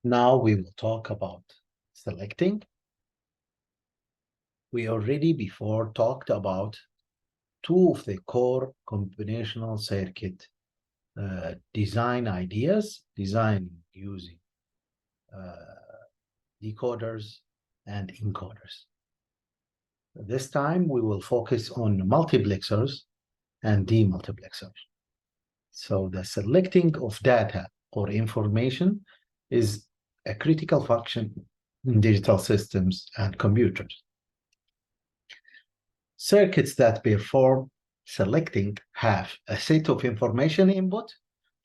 Now we will talk about selecting. We already before talked about two of the core combinational circuit design ideas, design using decoders and encoders. This time we will focus on multiplexers and demultiplexers. So the selecting of data or information is a critical function in digital systems and computers. Circuits that perform selecting have a set of information input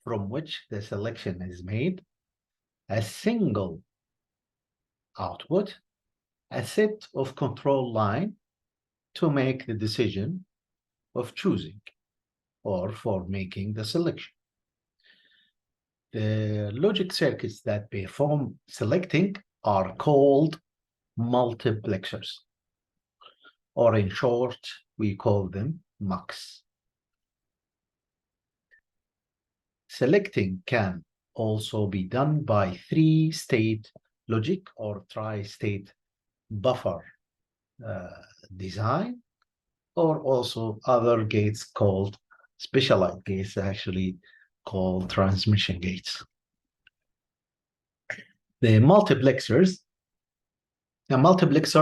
from which the selection is made, a single output, a set of control line to make the decision of choosing or for making the selection. The logic circuits that perform selecting are called multiplexers, or in short, we call them MUX. Selecting can also be done by three-state logic or tri-state buffer design, or also other gates called specialized gates, actually called transmission gates. The multiplexer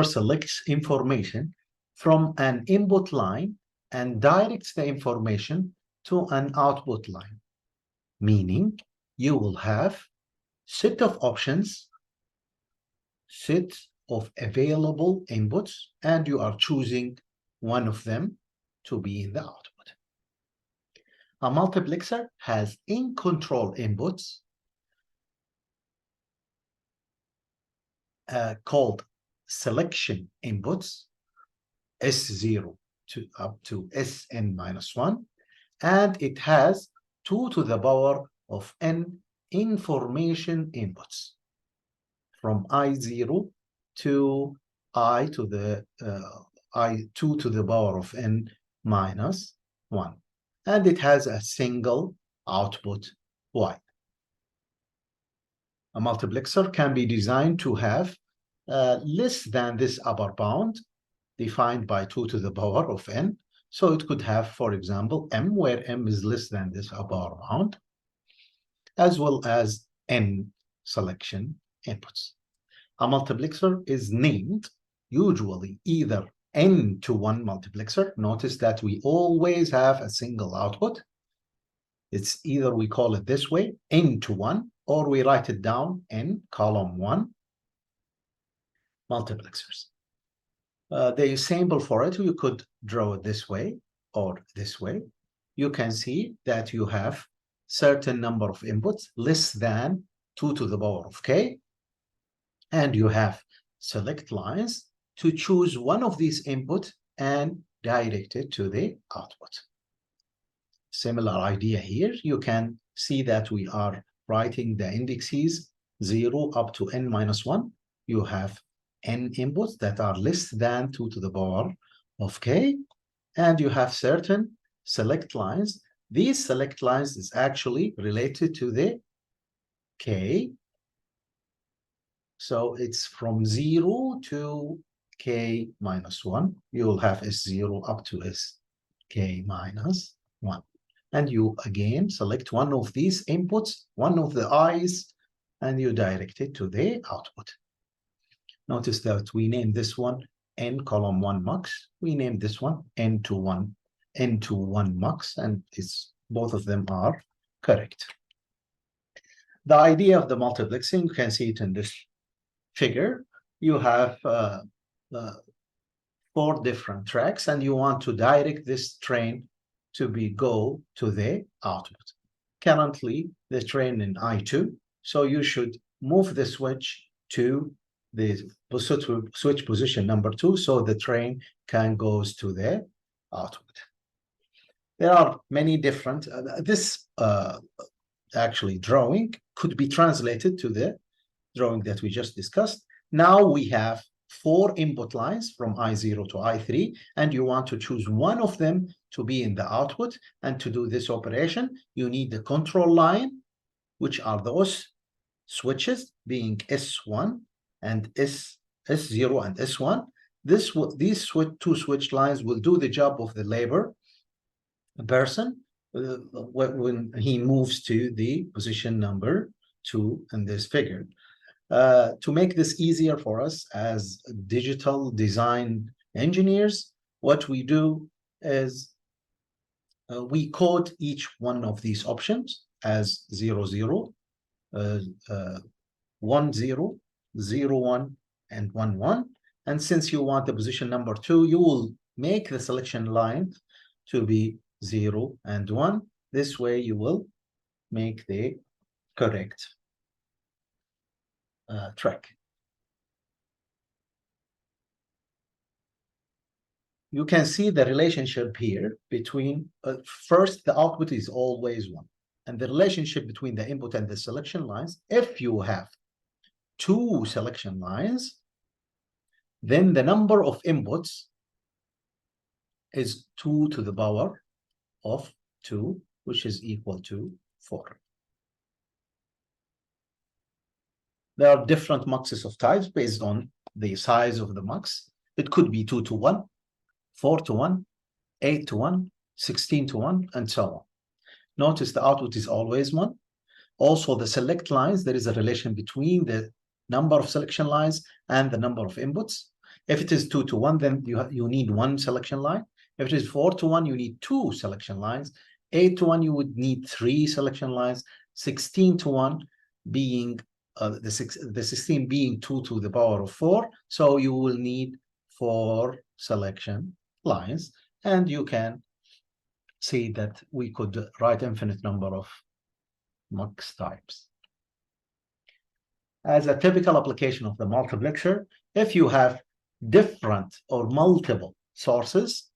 selects information from an input line and directs the information to an output line, meaning you will have set of options, set of available inputs, and you are choosing one of them to be in the output. A multiplexer has in-control inputs called selection inputs, S0 to up to Sn-1, and it has 2 to the power of n information inputs from I0 to I to the I2 to the power of n minus 1, and it has a single output y. A multiplexer can be designed to have less than this upper bound defined by 2 to the power of n. So it could have, for example, m, where m is less than this upper bound, as well as n selection inputs. A multiplexer is named usually either n to 1 multiplexer. Notice that we always have a single output. It's either we call it this way, n to 1, or we write it down n column 1 multiplexers. The sample for it, you could draw it this way or this way. You can see that you have certain number of inputs less than 2 to the power of k, and you have select lines to choose one of these inputs and direct it to the output. Similar idea here. You can see that we are writing the indexes 0 up to n minus 1. You have n inputs that are less than 2 to the power of k, and you have certain select lines. These select lines is actually related to the k. So it's from 0 to k minus 1. You will have S0 up to sk minus 1. And you again select one of these inputs, one of the i's, and you direct it to the output. Notice that we named this one n column 1 mux. We named this one n to 1 mux, and both of them are correct. The idea of the multiplexing, you can see it in this figure. You have 4 different tracks, and you want to direct this train to go to the output. Currently, the train in I2, so you should move the switch to the switch position number 2, so the train can go to the output. There are many different, this actually drawing could be translated to the drawing that we just discussed. Now we have 4 input lines from I0 to I3, and you want to choose one of them to be in the output. And to do this operation, you need the control line, which are those switches being S1 and S0 and S1. These two switch lines will do the job of the labor person when he moves to the position number 2 in this figure. To make this easier for us as digital design engineers, what we do is we code each one of these options as 0, 0, 1, 0, 0, 1, and 1, 1. And since you want the position number 2, you will make the selection line to be 0 and 1. This way you will make the correct track. You can see the relationship here between, first, the output is always 1. And the relationship between the input and the selection lines, if you have 2 selection lines, then the number of inputs is 2 to the power of 2, which is equal to 4. There are different muxes of types based on the size of the mux. It could be 2 to 1, 4 to 1, 8 to 1, 16 to 1, and so on. Notice the output is always 1. Also, the select lines, there is a relation between the number of selection lines and the number of inputs. If it is 2 to 1, then you need 1 selection line. If it is 4 to 1, you need 2 selection lines. 8 to 1, you would need 3 selection lines. 16 to 1 being the 16 being 2 to the power of 4. So you will need 4 selection lines. And you can see that we could write infinite number of mux types. As a typical application of the multiplexer, if you have different or multiple sources,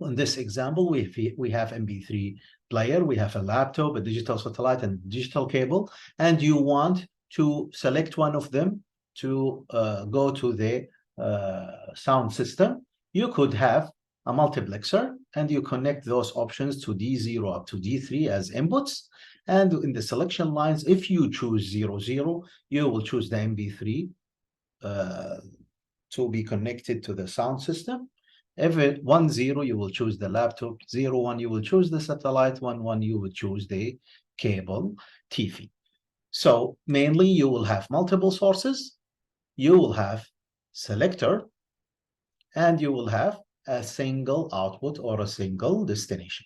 in this example, we have MP3 player, we have a laptop, a digital satellite, and digital cable, and you want to select one of them to go to the sound system. You could have a multiplexer, and you connect those options to D0 up to D3 as inputs. And in the selection lines, if you choose 0, 0, you will choose the MP3 to be connected to the sound system. If it 1, 0, you will choose the laptop. 0, 1, you will choose the satellite. 1, 1, you will choose the cable TV. So mainly you will have multiple sources, you will have selector, and you will have a single output or a single destination.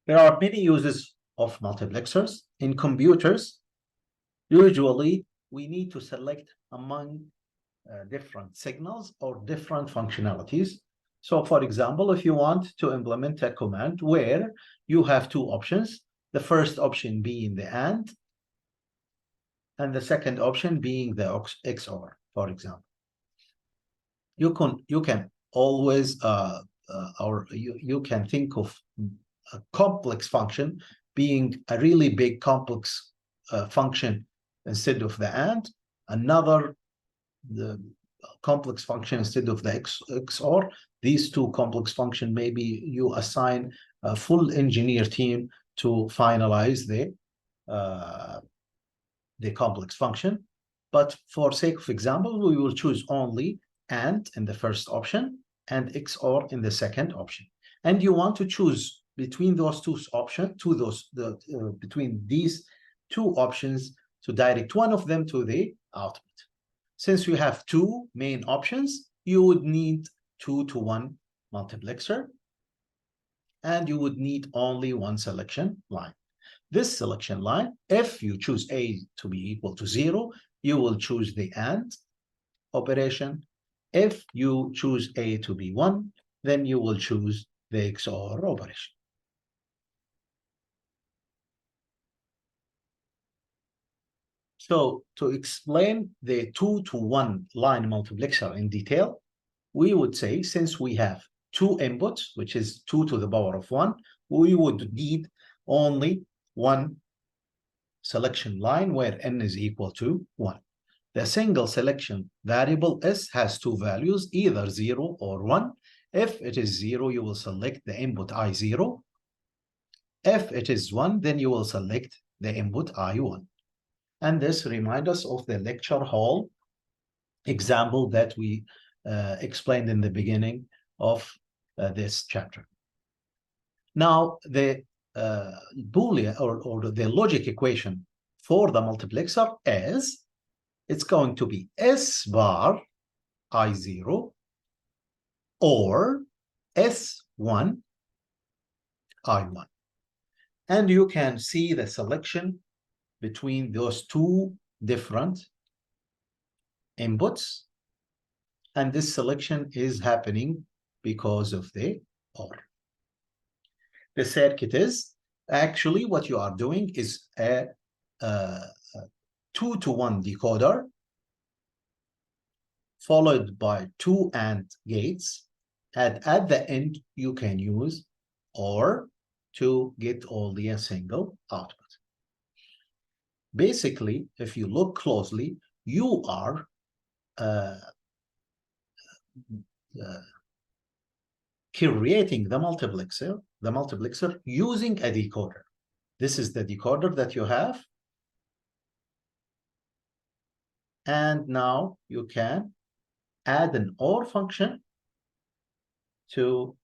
There are many uses of multiplexers. In computers, usually we need to select among different signals or different functionalities. So for example, if you want to implement a command where you have 2 options, the first option being the AND, and the second option being the XOR, for example. You can always you can think of a complex function being a really big complex function instead of the AND, the complex function instead of the XOR. These 2 complex function, maybe you assign a full engineer team to finalize the complex function. But for sake of example, we will choose only AND in the first option and XOR in the second option. And you want to choose between those 2 options, between these 2 options, to direct one of them to the output. Since you have 2 main options, you would need 2 to 1 multiplexer, and you would need only 1 selection line. This selection line, if you choose A to be equal to 0, you will choose the AND operation. If you choose A to be 1, then you will choose the XOR operation. So to explain the 2 to 1 line multiplexer in detail, we would say, since we have 2 inputs, which is 2 to the power of 1, we would need only 1 selection line where n is equal to 1. The single selection variable S has 2 values, either 0 or 1. If it is 0, you will select the input I0. If it is 1, then you will select the input I1. And this reminds us of the lecture hall example that we explained in the beginning of this chapter. Now, the Boolean or the logic equation for the multiplexer is, it's going to be S bar I0 or S1 I1. And you can see the selection between those two different inputs. And this selection is happening because of the OR. The circuit is actually what you are doing is a 2-to-1 decoder followed by 2 AND gates. And at the end, you can use OR to get only a single output. Basically, if you look closely, you are creating the multiplexer using a decoder. This is the decoder that you have. And now you can add an OR function to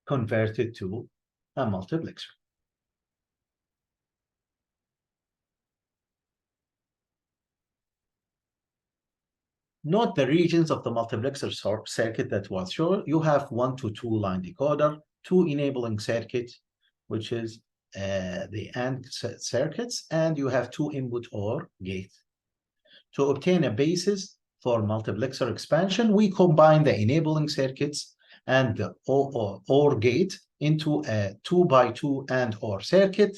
convert it to a multiplexer. Note the regions of the multiplexer circuit that was shown. You have 1 to 2 line decoder, 2 enabling circuit, which is the AND circuits, and you have 2 input OR gate. To obtain a basis for multiplexer expansion, we combine the enabling circuits and the OR gate into a 2x2 AND OR circuit,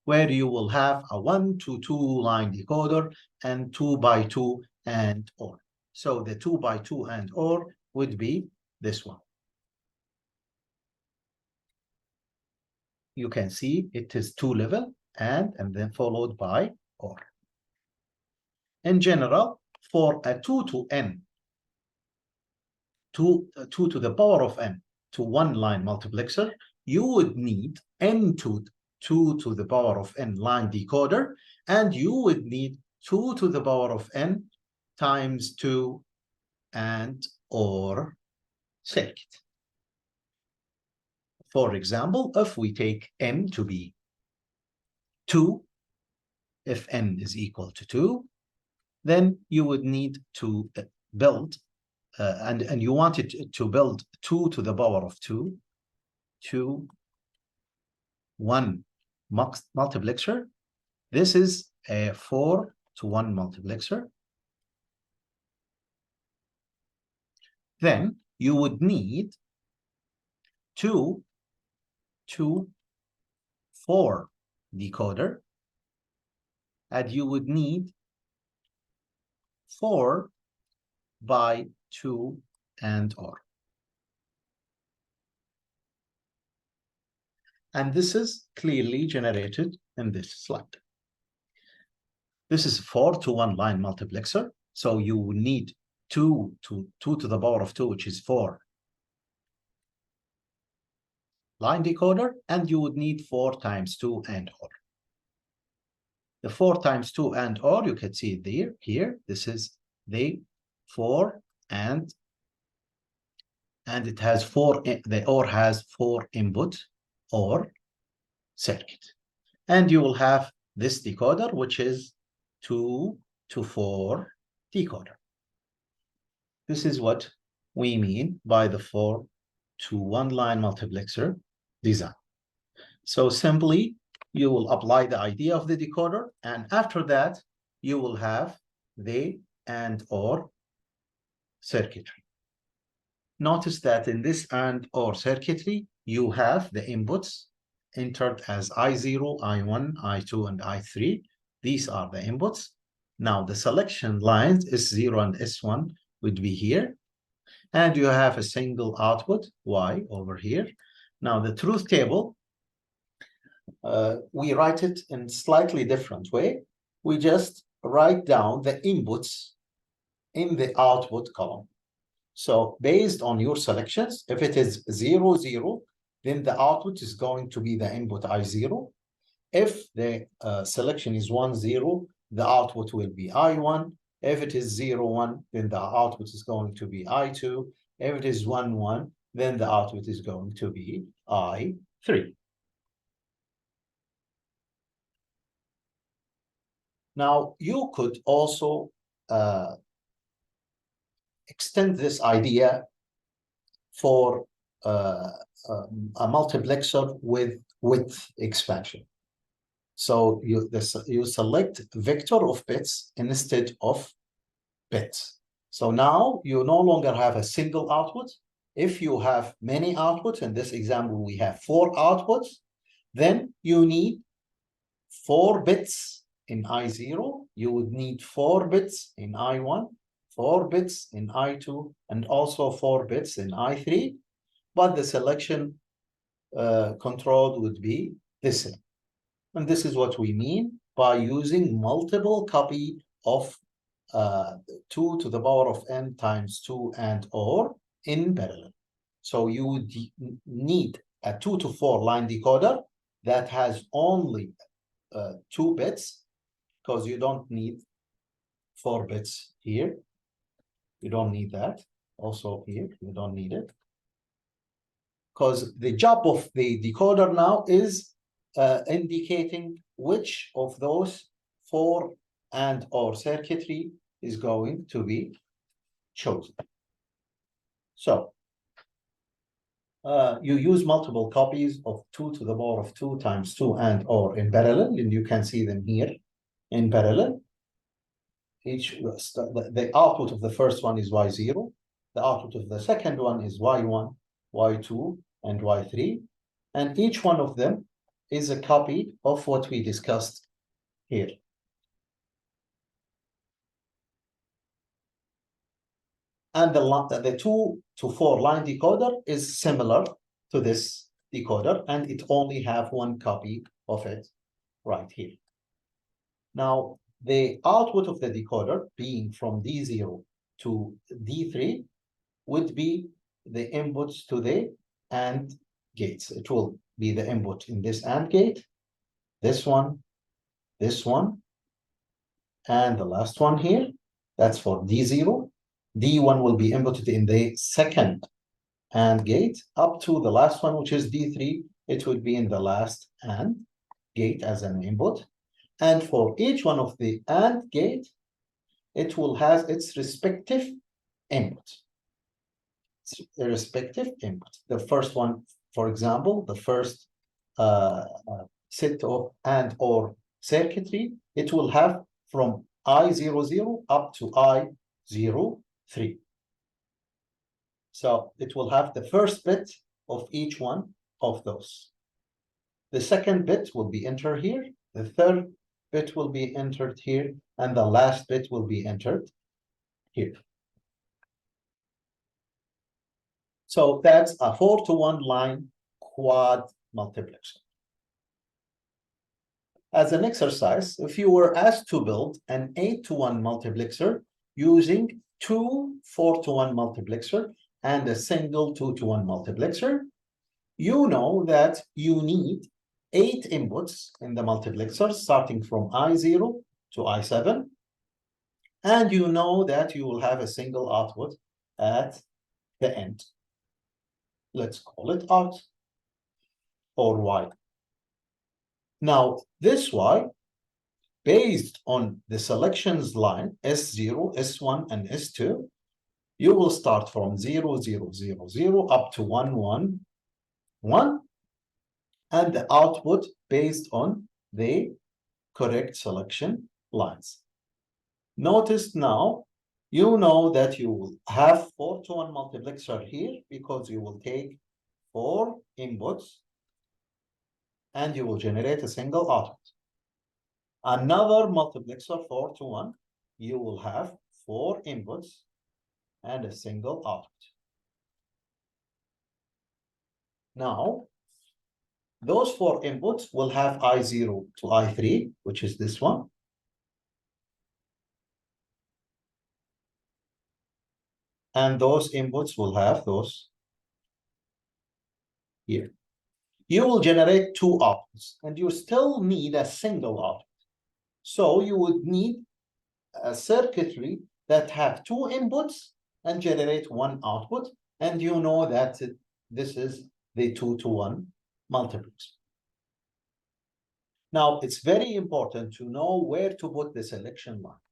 where you will have a 1 to 2 line decoder and 2x2 AND OR. So the 2x2 AND OR would be this one. You can see it is 2 level and then followed by OR. In general, for a 2 to n, 2 to the power of n to 1 line multiplexer, you would need n to 2 to the power of n line decoder, and you would need 2 to the power of n times 2 AND OR circuit. For example, if we take n to be 2, if n is equal to 2, then you would need to build, and you wanted to build 2 to the power of 2 to 1 multiplexer. This is a 4 to 1 multiplexer. Then you would need 2 to 4 decoder, and you would need 4 by 2 AND OR. And this is clearly generated in this slide. This is 4 to 1 line multiplexer. So you would need 2 to the power of 2, which is 4 line decoder, and you would need 4 times 2 AND OR. The 4 times 2 AND OR, you can see it there, here. This is the 4 and it has 4, the OR has 4 input OR circuit. And you will have this decoder, which is 2 to 4 decoder. This is what we mean by the 4 to 1 line multiplexer design. So simply, you will apply the idea of the decoder, and after that, you will have the AND OR circuitry. Notice that in this AND OR circuitry, you have the inputs entered as I0, I1, I2, and I3. These are the inputs. Now, the selection lines S0 and S1 would be here. And you have a single output, Y, over here. Now, the truth table, we write it in slightly different way. We just write down the inputs in the output column. So based on your selections, if it is 0, 0, then the output is going to be the input I0. If the selection is 1, 0, the output will be I1. If it is 0, 1, then the output is going to be I2. If it is 1, 1, then the output is going to be I3. Now, you could also extend this idea for a multiplexer with width expansion. So you select vector of bits instead of bits. So now you no longer have a single output. If you have many outputs, in this example, we have 4 outputs, then you need 4 bits in I0. You would need 4 bits in I1, 4 bits in I2, and also 4 bits in I3. But the selection control would be the same. And this is what we mean by using multiple copy of 2 to the power of n times 2 and or in parallel. So you would need a 2 to 4 line decoder that has only 2 bits, because you don't need 4 bits here. You don't need that. Also here, you don't need it. Because the job of the decoder now is indicating which of those 4 and or circuitry is going to be chosen. So you use multiple copies of 2 to the power of 2 times 2 and or in parallel, and you can see them here in parallel. The output of the first one is Y0. The output of the second one is Y1, Y2, and Y3. And each one of them is a copy of what we discussed here. And the 2 to 4 line decoder is similar to this decoder, and it only have one copy of it right here. Now, the output of the decoder being from D0 to D3 would be the inputs to the AND gates. It will be the input in this AND gate, this one, and the last one here. That's for D0. D1 will be inputted in the second AND gate up to the last one, which is D3. It would be in the last AND gate as an input. And for each one of the AND gate, it will have its respective input. A respective input. The first one, for example, the first set of AND or circuitry, it will have from I00 up to I03. So it will have the first bit of each one of those. The second bit will be entered here. The third bit will be entered here. And the last bit will be entered here. So that's a 4-to-1 line quad multiplexer. As an exercise, if you were asked to build an 8-to-1 multiplexer using 2 4-to-1 multiplexer and a single 2-to-1 multiplexer, you know that you need 8 inputs in the multiplexer starting from I0 to I7. And you know that you will have a single output at the end. Let's call it out or Y. Now, this Y, based on the selections line S0, S1, and S2, you will start from 0, 0, 0, 0 up to 1, 1, 1, and the output based on the correct selection lines. Notice now, you know that you will have 4-to-1 multiplexer here because you will take 4 inputs and you will generate a single output. Another multiplexer 4-to-1, you will have 4 inputs and a single output. Now, those 4 inputs will have I0 to I3, which is this one. And those inputs will have those here. you will generate two outputs, and you still need a single output. So you would need a circuitry that have two inputs and generate one output, and you know that this is the 2-to-1 multiplex. Now, it's very important to know where to put the selection line.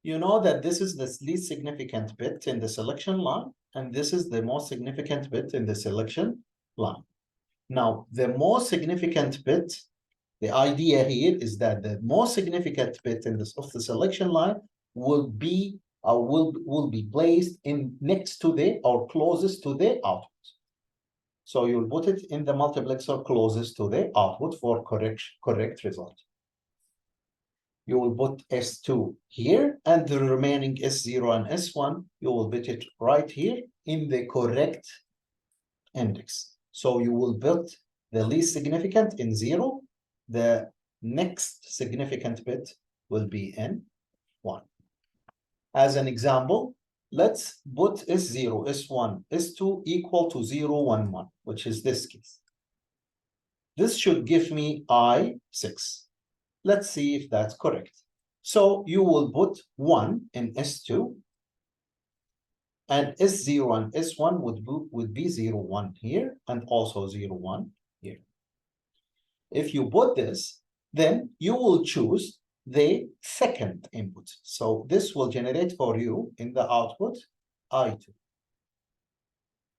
You know that this is the least significant bit in the selection line, and this is the most significant bit in the selection line. Now, the most significant bit, the idea here is that the most significant bit in this of the selection line will be placed in next to the or closest to the output. So you'll put it in the multiplexer closest to the output for correct result. You will put S2 here, and the remaining S0 and S1, you will put it right here in the correct index. So you will put the least significant in 0. The next significant bit will be in 1. As an example, let's put S0, S1, S2 equal to 0, 1, 1, which is this case. This should give me I6. Let's see if that's correct. So you will put 1 in S2, and S0 and S1 would be 0, 1 here, and also 0, 1 here. If you put this, then you will choose the second input. So this will generate for you in the output I2.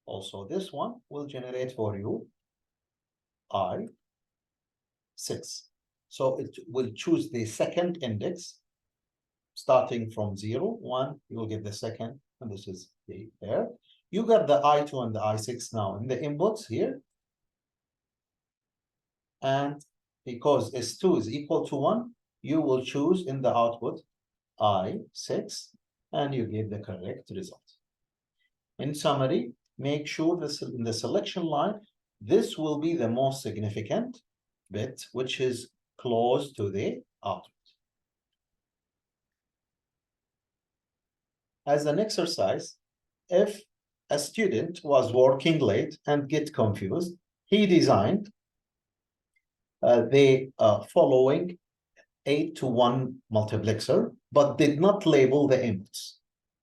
Also, this one will generate for you I6. So it will choose the second index, starting from 0, 1, you will get the second, and this is the there. You got the I2 and the I6 now in the inputs here. And because S2 is equal to 1, you will choose in the output I6, and you get the correct result. In summary, make sure this in the selection line, this will be the most significant bit, which is close to the output. As an exercise, if a student was working late and get confused, he designed the following 8-to-1 multiplexer, but did not label the inputs.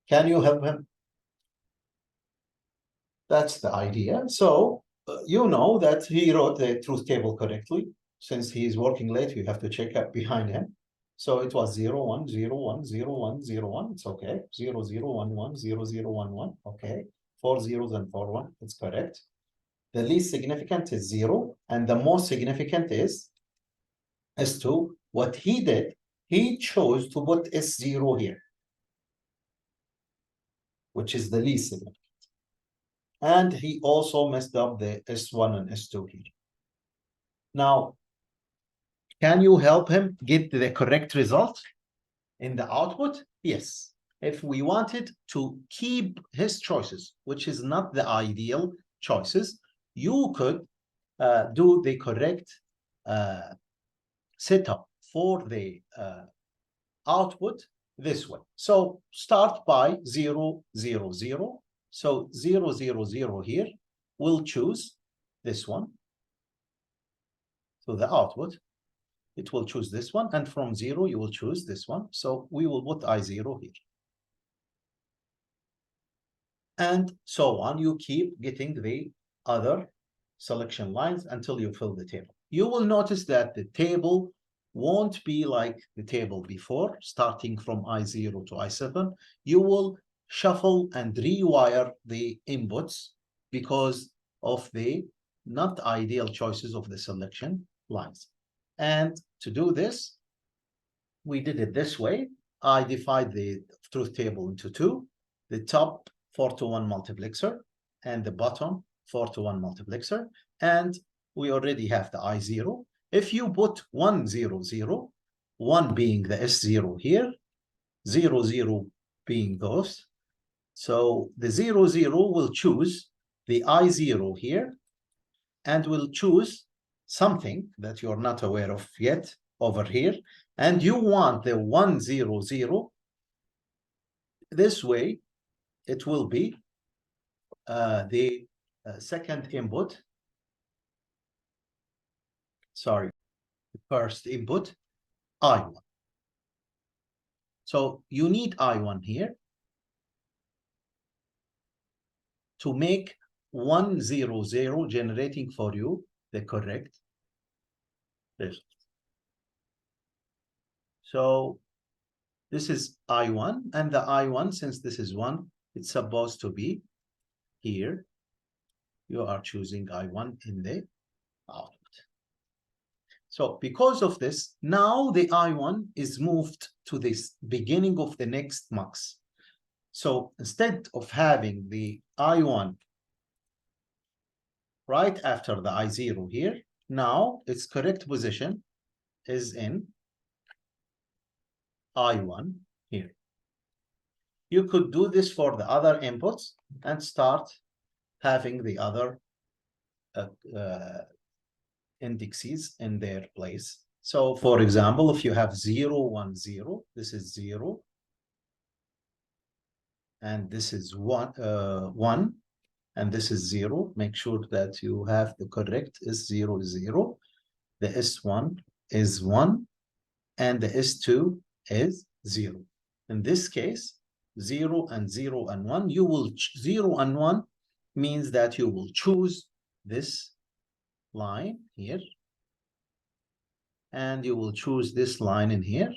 Can you help him? That's the idea. So you know that he wrote the truth table correctly. Since he is working late, you have to check up behind him. So it was 0, 1, 0, 1, 0, 1, 0, 1. It's okay. 0, 0, 1, 1, 0, 0, 1, 1. Okay. 4 zeros and 4, 1. It's correct. The least significant is 0, and the most significant is S2. What he did, he chose to put S0 here, which is the least significant. And he also messed up the S1 and S2 here. Now, can you help him get the correct result in the output? Yes. If we wanted to keep his choices, which is not the ideal choices, you could do the correct setup for the output this way. So start by 0, 0, 0. So 0, 0, 0 here. We'll choose this one. So the output, it will choose this one. And from 0, you will choose this one. So we will put I0 here. And so on. You keep getting the other selection lines until you fill the table. You will notice that the table won't be like the table before, starting from I0 to I7. You will shuffle and rewire the inputs because of the not ideal choices of the selection lines. And to do this, we did it this way. I divide the truth table into two, the top 4-to-1 multiplexer and the bottom 4-to-1 multiplexer. And we already have the I0. If you put 1, 0, 0, 1 being the S0 here, 0, 0 being those. So the 0, 0 will choose the I0 here, and will choose something that you're not aware of yet over here. And you want the 1, 0, 0. This way, it will be the second input sorry, first input, I1. So you need I1 here to make 100 generating for you the correct result. So this is I1, and the I1, since this is 1, it's supposed to be here. You are choosing I1 in the output. So because of this, now the I1 is moved to this beginning of the next mux. So instead of having the I1 right after the I0 here, now its correct position is in I1 here. You could do this for the other inputs and start having the other indexes in their place. So for example, if you have 0, 1, 0, this is 0, and this is 1, and this is 0. Make sure that you have the correct S0 is 0, the S1 is 1, and the S2 is 0. In this case, 0 and 0 and 1, you will 0 and 1 means that you will choose this line here, and you will choose this line in here,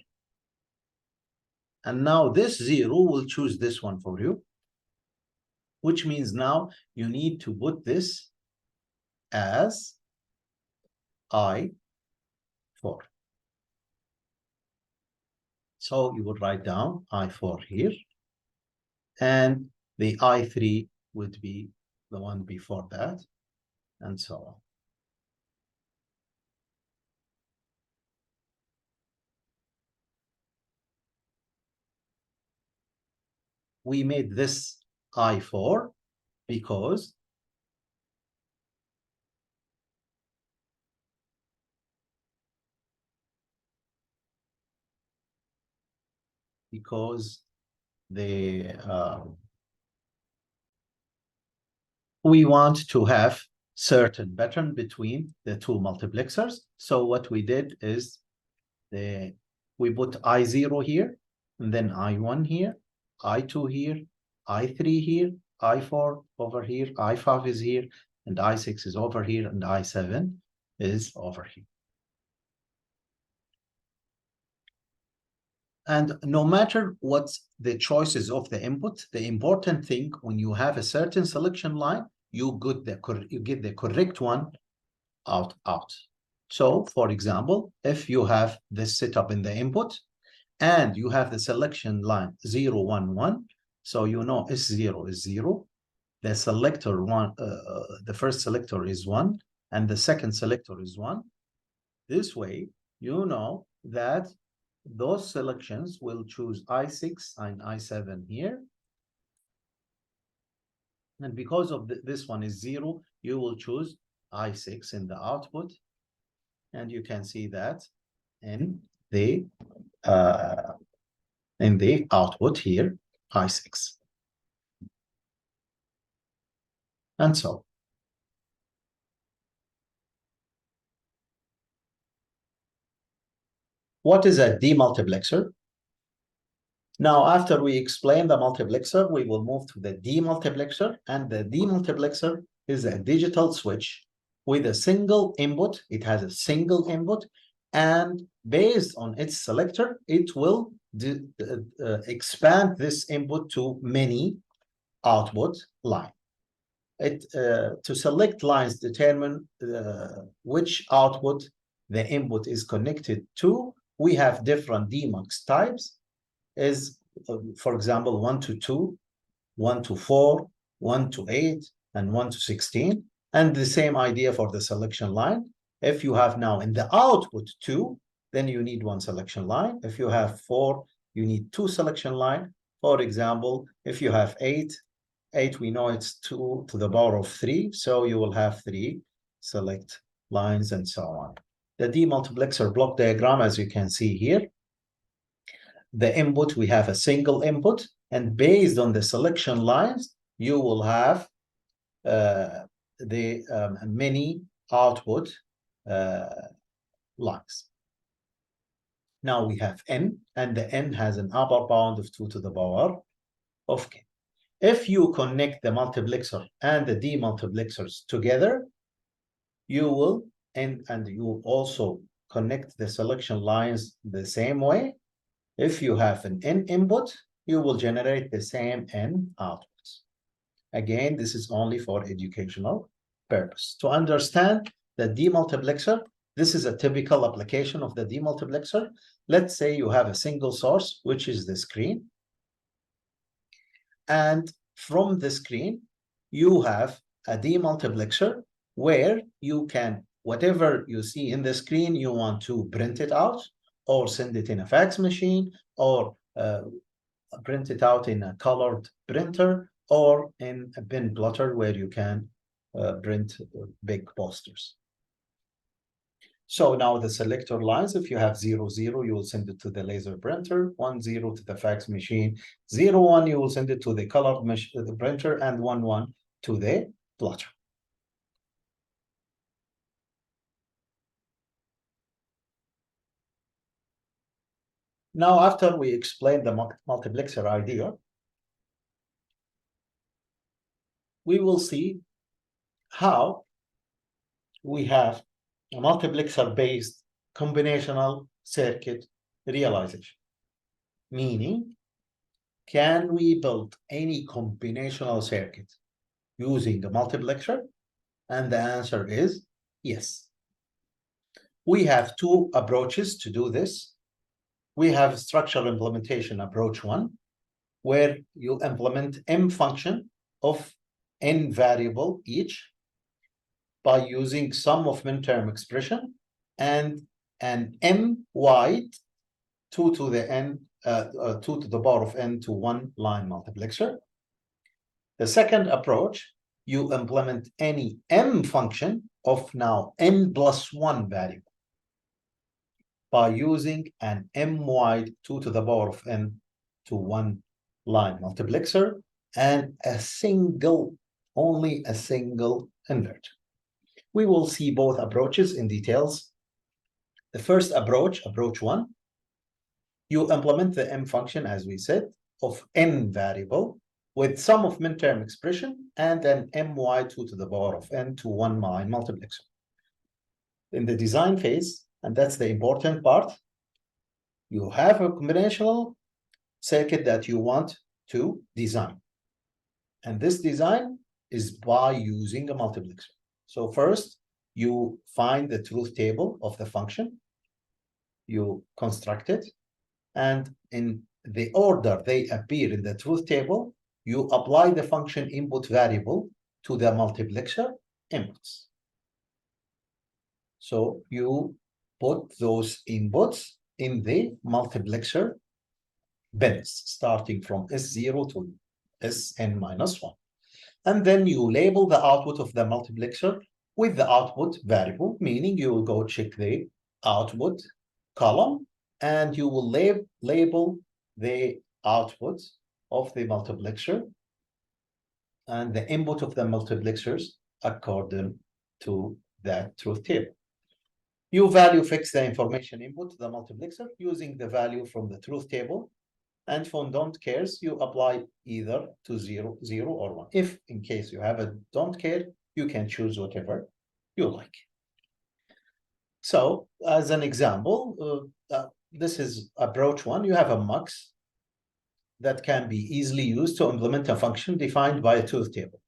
and now this 0 will choose this one for you, which means now you need to put this as I4. So you would write down I4 here, and the I3 would be the one before that, and so on. We made this I4 because we want to have certain pattern between the two multiplexers. So what we did is we put I0 here, and then I1 here, I2 here, I3 here, I4 over here, I5 is here, and I6 is over here, and I7 is over here. And no matter what the choices of the input, the important thing when you have a certain selection line, you get the correct one out. So, for example, if you have this setup in the input and you have the selection line 0, 1, 1, so you know S0 is 0, the selector one, the first selector is 1, and the second selector is 1. This way, you know that those selections will choose I6 and I7 here. And because of this one is 0, you will choose I6 in the output. And you can see that in the output here, I6. And so what is a demultiplexer? Now, after we explain the multiplexer, we will move to the demultiplexer. And the demultiplexer is a digital switch with a single input. It has a single input, and based on its selector, it will expand this input to many output lines. To select lines determine which output the input is connected to. We have different demux types. Is, for example, 1 to 2, 1 to 4, 1 to 8, and 1 to 16. And the same idea for the selection line. If you have now in the output 2, then you need one selection line. If you have 4, you need 2 selection line. For example, if you have 8, we know it's 2 to the power of 3, so you will have 3 select lines and so on. The demultiplexer block diagram, as you can see here, the input, we have a single input, and based on the selection lines, you will have many output lines. Now we have n, and the n has an upper bound of 2 to the power of k. If you connect the multiplexer and the demultiplexers together, you will, and you also connect the selection lines the same way. If you have an n input, you will generate the same n outputs. Again, this is only for educational purpose. To understand the demultiplexer, this is a typical application of the demultiplexer. Let's say you have a single source, which is the screen. And from the screen, you have a demultiplexer where you can, whatever you see in the screen, you want to print it out or send it in a fax machine or print it out in a colored printer or in a bin plotter where you can print big posters. So now the selector lines, if you have 0, 0, you will send it to the laser printer, 1, 0 to the fax machine, 0, 1, you will send it to the colored the printer, and 1, 1 to the plotter. Now, after we explain the multiplexer idea, we will see how we have a multiplexer-based combinational circuit realization. Meaning, can we build any combinational circuit using a multiplexer? And the answer is yes. We have two approaches to do this. We have structural implementation approach 1, where you implement m function of n variable each by using sum of min-term expression and an m wide 2 to the n 2 to the power of n to 1 line multiplexer. The second approach, you implement any m function of now n plus 1 variable by using an m wide 2 to the power of n to 1 line multiplexer and only a single inverter. We will see both approaches in details. The first approach, approach 1, you implement the m function, as we said, of n variable with sum of min-term expression and an my 2 to the power of n to 1 line multiplexer. In the design phase, and that's the important part, you have a combinational circuit that you want to design. And this design is by using a multiplexer. So first, you find the truth table of the function, you construct it, and in the order they appear in the truth table, you apply the function input variable to the multiplexer inputs. So you put those inputs in the multiplexer bins, starting from S0 to Sn-1. And then you label the output of the multiplexer with the output variable, meaning you will go check the output column and you will label the output of the multiplexer and the input of the multiplexers according to that truth table. You value fix the information input to the multiplexer using the value from the truth table. And for don't cares, you apply either to 0, 0, or 1. If in case you have a don't care, you can choose whatever you like. So as an example, this is approach 1. You have a mux that can be easily used to implement a function defined by a truth table.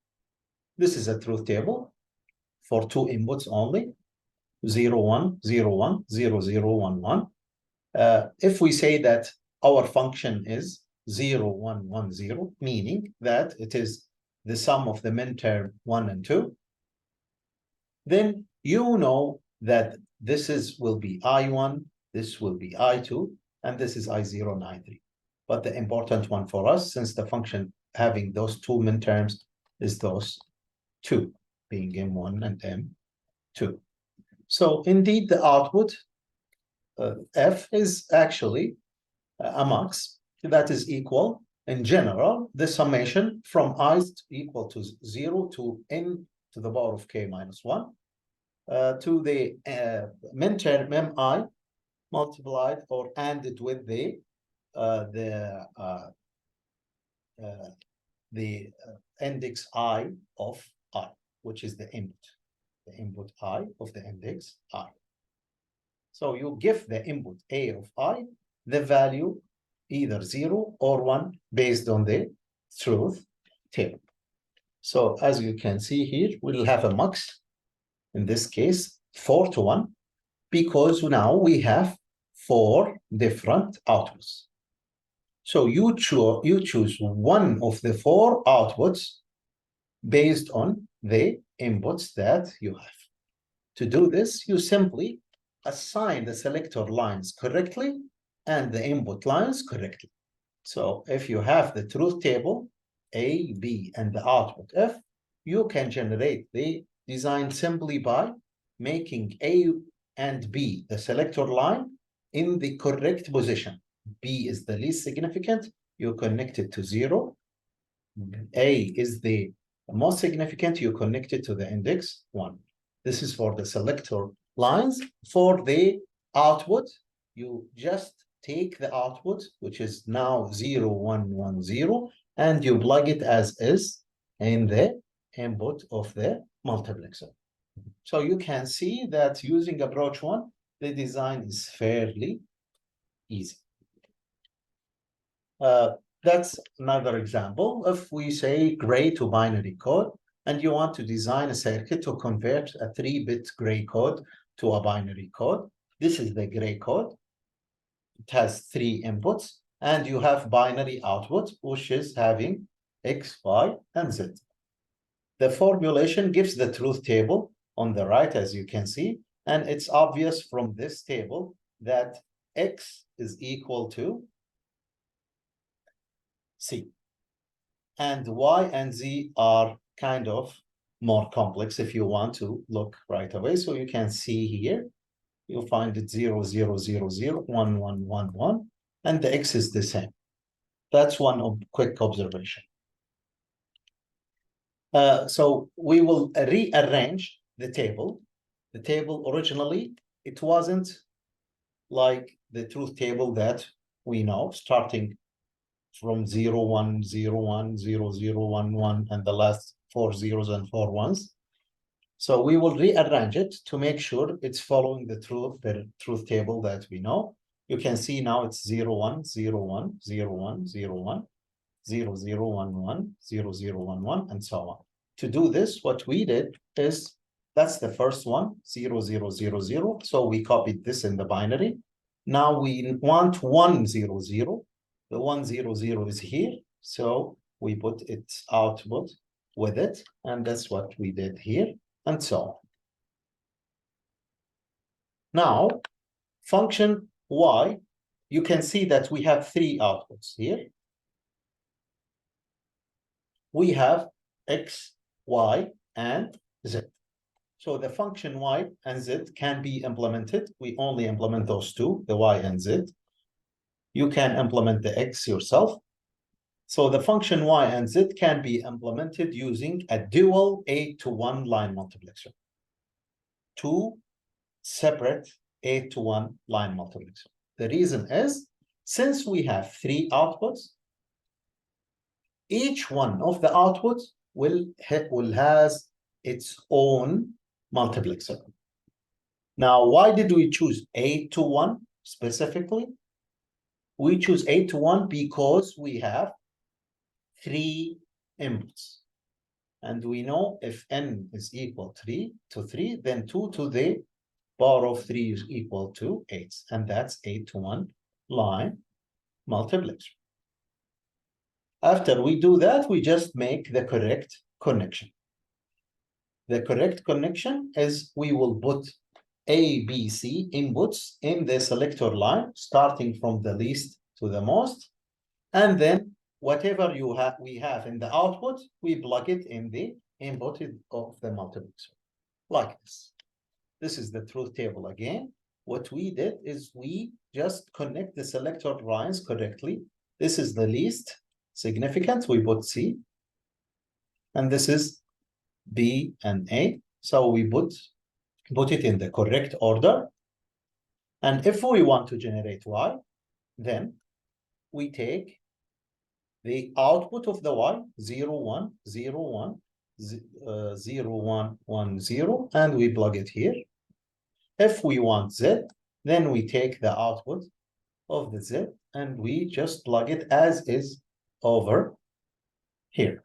This is a truth table for 2 inputs only, 0, 1, 0, 1, 0, 0, 1, 1. If we say that our function is 0, 1, 1, 0, meaning that it is the sum of the min-term 1 and 2, then you know that this will be I1, this will be I2, and this is I0 and I3. But the important one for us, since the function having those 2 min-terms, is those 2, being M1 and M2. So indeed, the output F is actually a mux that is equal, in general, the summation from I equal to 0 to n to the power of k minus 1. to the min term mi multiplied or ANDed with the index I of I, which is the input I of the index I. So you give the input A of I the value either 0 or 1 based on the truth table. So as you can see here, we'll have a mux, in this case, 4 to 1, because now we have 4 different outputs. So you choose one of the 4 outputs based on the inputs that you have. To do this, you simply assign the selector lines correctly and the input lines correctly. So if you have the truth table, A, B, and the output F, you can generate the design simply by making A and B the selector line in the correct position. B is the least significant, you connect it to 0. A is the most significant, you connect it to the index 1. This is for the selector lines. For the output, you just take the output, which is now 0, 1, 1, 0, and you plug it as is in the input of the multiplexer. So you can see that using approach 1, the design is fairly easy. That's another example. If we say gray to binary code, and you want to design a circuit to convert a 3-bit gray code to a binary code, this is the gray code. It has 3 inputs, and you have binary output, which is having X, Y, and Z. The formulation gives the truth table on the right, as you can see, and it's obvious from this table that X is equal to C. And Y and Z are kind of more complex if you want to look right away. So you can see here, you'll find it 0, 0, 0, 0, 1, 1, 1, 1, and the X is the same. That's one quick observation. So we will rearrange the table. The table originally, it wasn't like the truth table that we know, starting from 0, 1, 0, 1, 0, 0, 1, 1, and the last 4 zeros and 4 ones. So we will rearrange it to make sure it's following the truth table that we know. You can see now it's 0, 1, 0, 1, 0, 1, 0, 1, 0, 0, 1, 1, 0, 0, 1, 1, and so on. To do this, what we did is, that's the first one, 0, 0, 0, 0. So we copied this in the binary. Now we want 1, 0, 0. The 1, 0, 0 is here. So we put its output with it. And that's what we did here, and so on. Now, function Y, you can see that we have 3 outputs here. We have X, Y, and Z. So the function Y and Z can be implemented. We only implement those 2, the Y and Z. You can implement the X yourself. So the function Y and Z can be implemented using a dual 8-to-1 line multiplexer. 2 separate 8-to-1 line multiplexer. The reason is, since we have 3 outputs, each one of the outputs will has its own multiplexer. Now, why did we choose 8-to-1 specifically? We choose 8-to-1 because we have 3 inputs. And we know if n is equal 3 to 3, then 2 to the power of 3 is equal to 8. And that's 8-to-1 line multiplexer. After we do that, we just make the correct connection. The correct connection is we will put A, B, C inputs in the selector line, starting from the least to the most. And then whatever we have in the output, we plug it in the input of the multiplexer, like this. This is the truth table again. What we did is we just connect the selector lines correctly. This is the least significant, we put C. And this is B and A. So we put put it in the correct order. And if we want to generate y, then we take the output of the y, 0, 1, 0, 1, 0, 1, 1, 0, and we plug it here. If we want z, then we take the output of the z and we just plug it as is over here.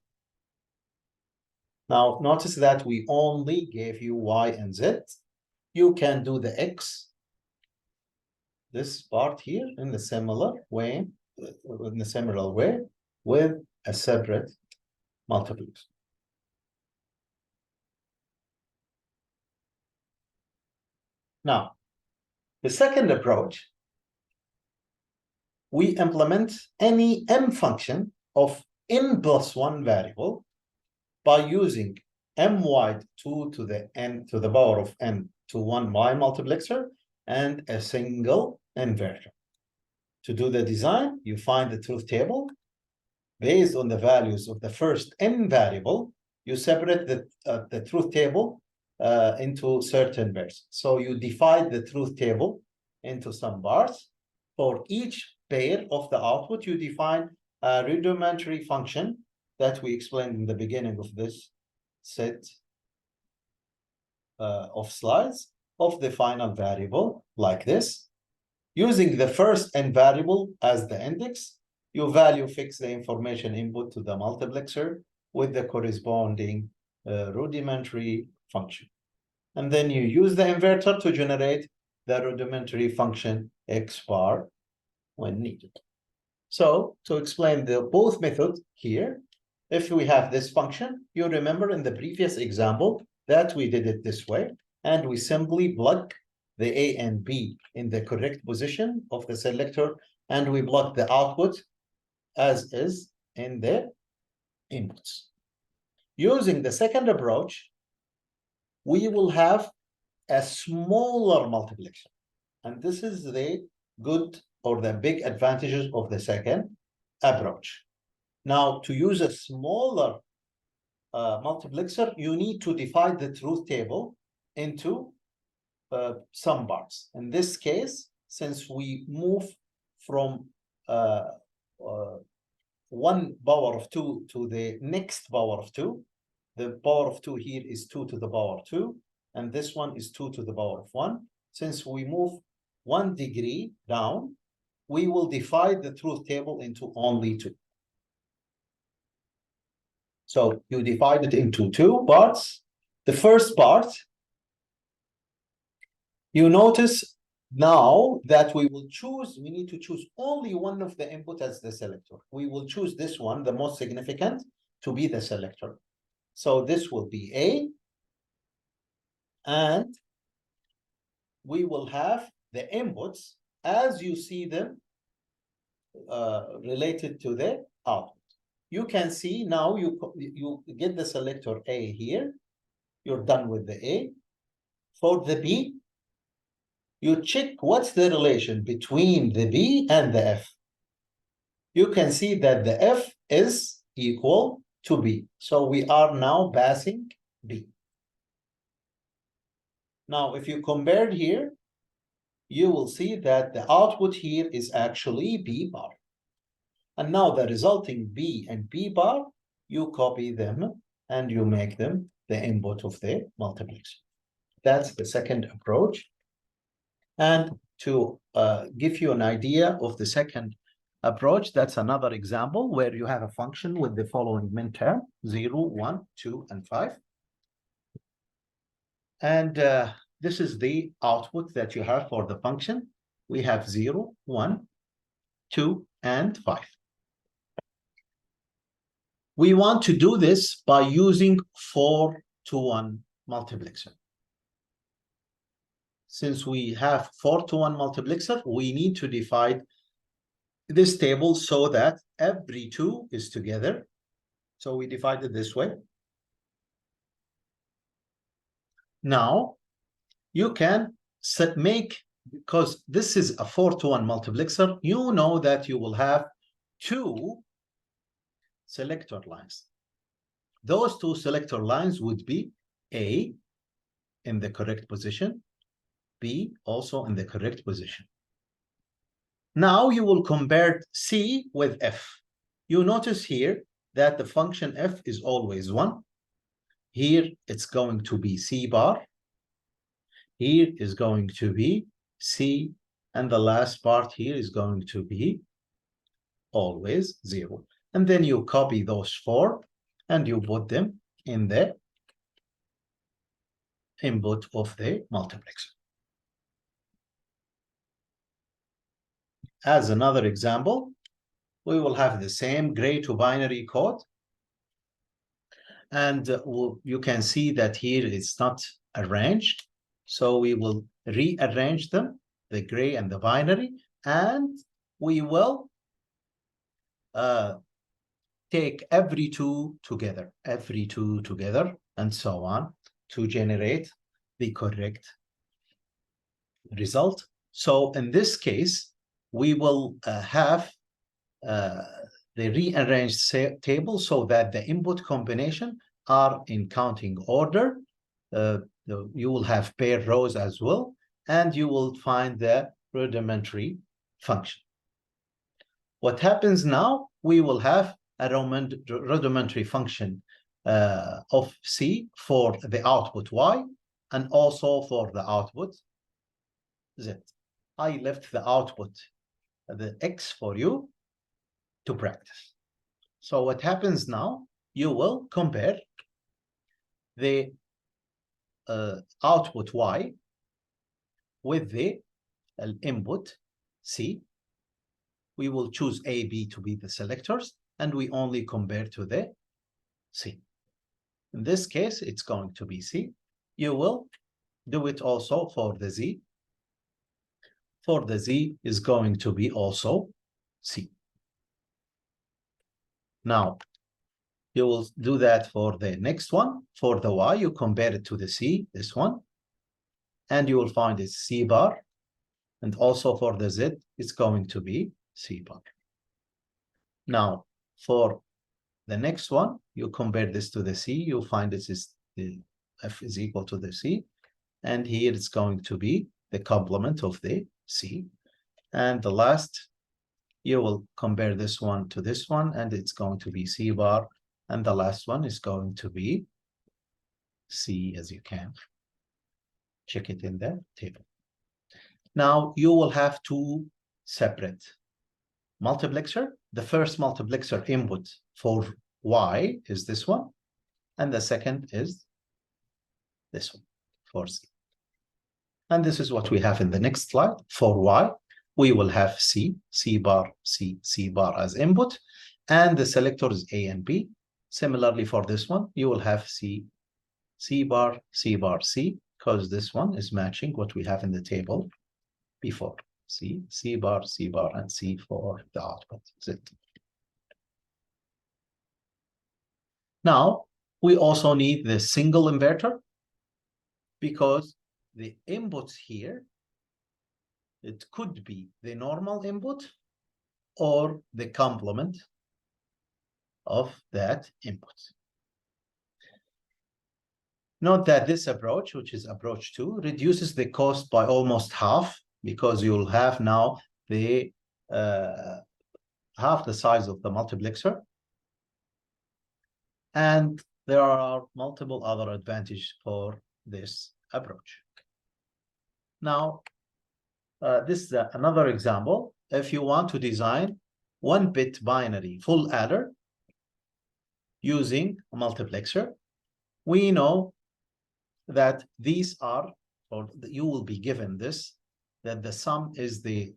Now, notice that we only gave you y and z. You can do the x, this part here, in the similar way, with a separate multiplexer. Now, the second approach, we implement any m function of n plus 1 variable by using m wide 2 to the n to the power of n to 1 y multiplexer and a single inverter. To do the design, you find the truth table. Based on the values of the first n variable, you separate the truth table into certain bars. So you divide the truth table into some bars. For each pair of the output, you define a rudimentary function that we explained in the beginning of this set of slides of the final variable like this. Using the first n variable as the index, you value fix the information input to the multiplexer with the corresponding rudimentary function. And then you use the inverter to generate the rudimentary function x bar when needed. So to explain both methods here, if we have this function, you remember in the previous example that we did it this way, and we simply plug the A and B in the correct position of the selector, and we plug the output as is in the inputs. Using the second approach, we will have a smaller multiplexer. And this is the good or the big advantages of the second approach. Now, to use a smaller multiplexer, you need to divide the truth table into some bars. In this case, since we move from 1 power of 2 to the next power of 2, the power of 2 here is 2 to the power of 2, and this one is 2 to the power of 1. Since we move 1 degree down, we will divide the truth table into only 2. So you divide it into 2 parts. The first part, you notice now that we need to choose only one of the input as the selector. We will choose this one, the most significant, to be the selector. So this will be A, and we will have the inputs as you see them related to the output. You can see now you get the selector A here. You're done with the A. For the B, you check what's the relation between the B and the F. You can see that the F is equal to B. So we are now passing B. Now, if you compare here, you will see that the output here is actually B bar. And now the resulting B and B bar, you copy them and you make them the input of the multiplexer. That's the second approach. And to give you an idea of the second approach, that's another example where you have a function with the following min-term, 0, 1, 2, and 5. And this is the output that you have for the function. We have 0, 1, 2, and 5. We want to do this by using 4-to-1 multiplexer. Since we have 4-to-1 multiplexer, we need to divide this table so that every 2 is together. So we divide it this way. Now, you can because this is a 4-to-1 multiplexer, you know that you will have 2 selector lines. Those 2 selector lines would be A in the correct position, B also in the correct position. Now you will compare C with F. You notice here that the function F is always 1. Here it's going to be C bar. Here is going to be C, and the last part here is going to be always 0. And then you copy those 4 and you put them in the input of the multiplexer. As another example, we will have the same gray to binary code. And you can see that here it's not arranged. So we will rearrange them, the gray and the binary, and we will take every two together, and so on to generate the correct result. So in this case, we will have the rearranged table so that the input combination are in counting order. You will have pair rows as well, and you will find the rudimentary function. What happens now, we will have a rudimentary function of C for the output Y and also for the output Z. I left the output, the X, for you to practice. So what happens now, you will compare the output Y with the input C. We will choose A, B to be the selectors, and we only compare to the C. In this case, it's going to be C. You will do it also for the Z. For the Z is going to be also C. Now, you will do that for the next one. For the Y, you compare it to the C, this one, and you will find it's C bar. And also for the Z, it's going to be C bar. Now, for the next one, you compare this to the C, you'll find this is the F is equal to the C. And here it's going to be the complement of the C. And the last, you will compare this one to this one, and it's going to be C bar. And the last one is going to be C, as you can check it in the table. Now you will have two separate multiplexer. The first multiplexer input for Y is this one, and the second is this one for Z. And this is what we have in the next slide. For Y, we will have C, C bar, C, C bar as input, and the selector is A and B. Similarly for this one, you will have C, C bar, C bar, C, because this one is matching what we have in the table before. C, C bar, and C for the output. Z. Now, we also need the single inverter, because the inputs here, it could be the normal input or the complement of that input. Note that this approach, which is approach 2, reduces the cost by almost half, because you'll have now the half the size of the multiplexer. And there are multiple other advantages for this approach. Now, this is another example. If you want to design 1-bit binary full adder using a multiplexer, we know that these are, or you will be given this, that the sum is the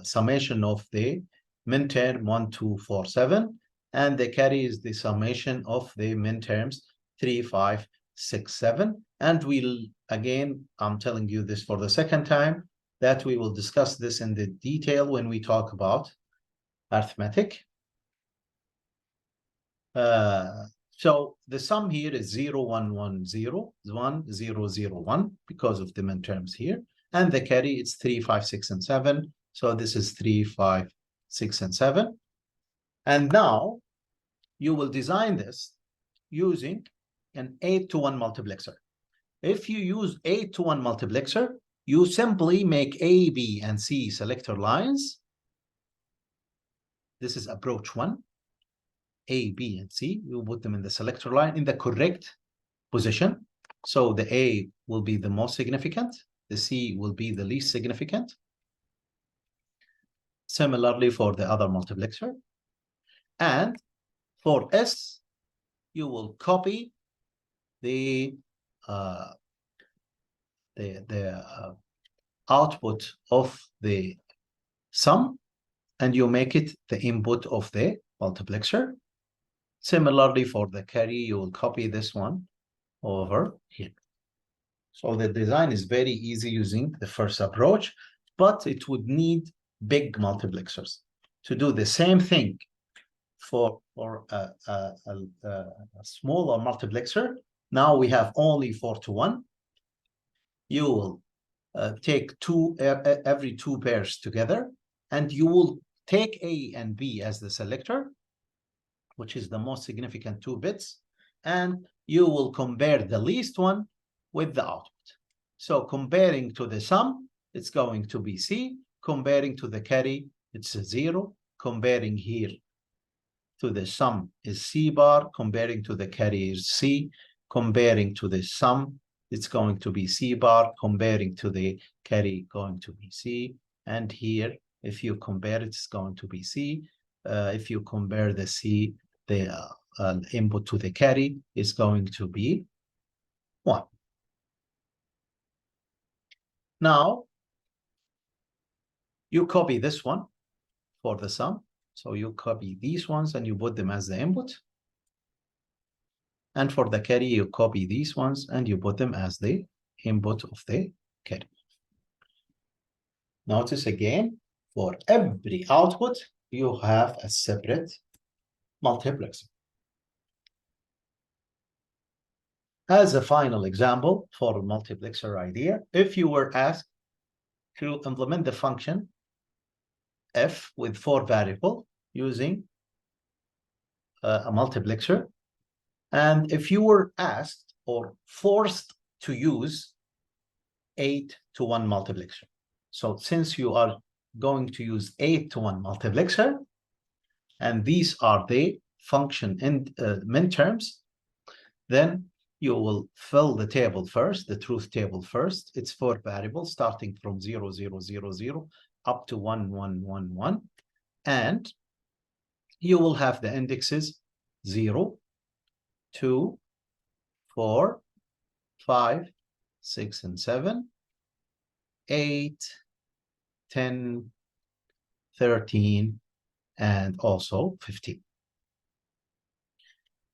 summation of the min term 1, 2, 4, 7, and the carry is the summation of the min terms 3, 5, 6, 7. And we'll, again, I'm telling you this for the second time, that we will discuss this in the detail when we talk about arithmetic. So the sum here is 0, 1, 1, 0, 1, 0, 0, 1, because of the min terms here. And the carry, it's 3, 5, 6, and 7. So this is 3, 5, 6, and 7. And now you will design this using an 8-to-1 multiplexer. If you use 8-to-1 multiplexer, you simply make A, B, and C selector lines. This is approach 1. A, B, and C, you put them in the selector line in the correct position. So the A will be the most significant, the C will be the least significant. Similarly for the other multiplexer. And for S, you will copy the output of the sum, and you make it the input of the multiplexer. Similarly for the carry, you will copy this one over here. So the design is very easy using the first approach, but it would need big multiplexers to do the same thing. For a smaller multiplexer, now we have only 4-to-1. You will take every two pairs together, and you will take A and B as the selector, which is the most significant 2 bits, and you will compare the least one with the output. So comparing to the sum, it's going to be C. Comparing to the carry, it's a 0. Comparing here to the sum is C bar. Comparing to the carry is C. Comparing to the sum, it's going to be C bar. Comparing to the carry, going to be C. And here, if you compare it, it's going to be C. If you compare the C, the input to the carry is going to be 1. Now, you copy this one for the sum. So you copy these ones and you put them as the input. And for the carry, you copy these ones and you put them as the input of the carry. Notice again, for every output, you have a separate multiplexer. As a final example for a multiplexer idea, if you were asked to implement the function f with 4 variables using a multiplexer, and if you were asked or forced to use 8-to-1 multiplexer. So since you are going to use 8-to-1 multiplexer, and these are the function in minterms, then you will fill the table first, the truth table first. It's 4 variables starting from 0, 0, 0, 0 up to 1, 1, 1, 1. And you will have the indexes 0, 2, 4, 5, 6, and 7, 8, 10, 13, and also 15.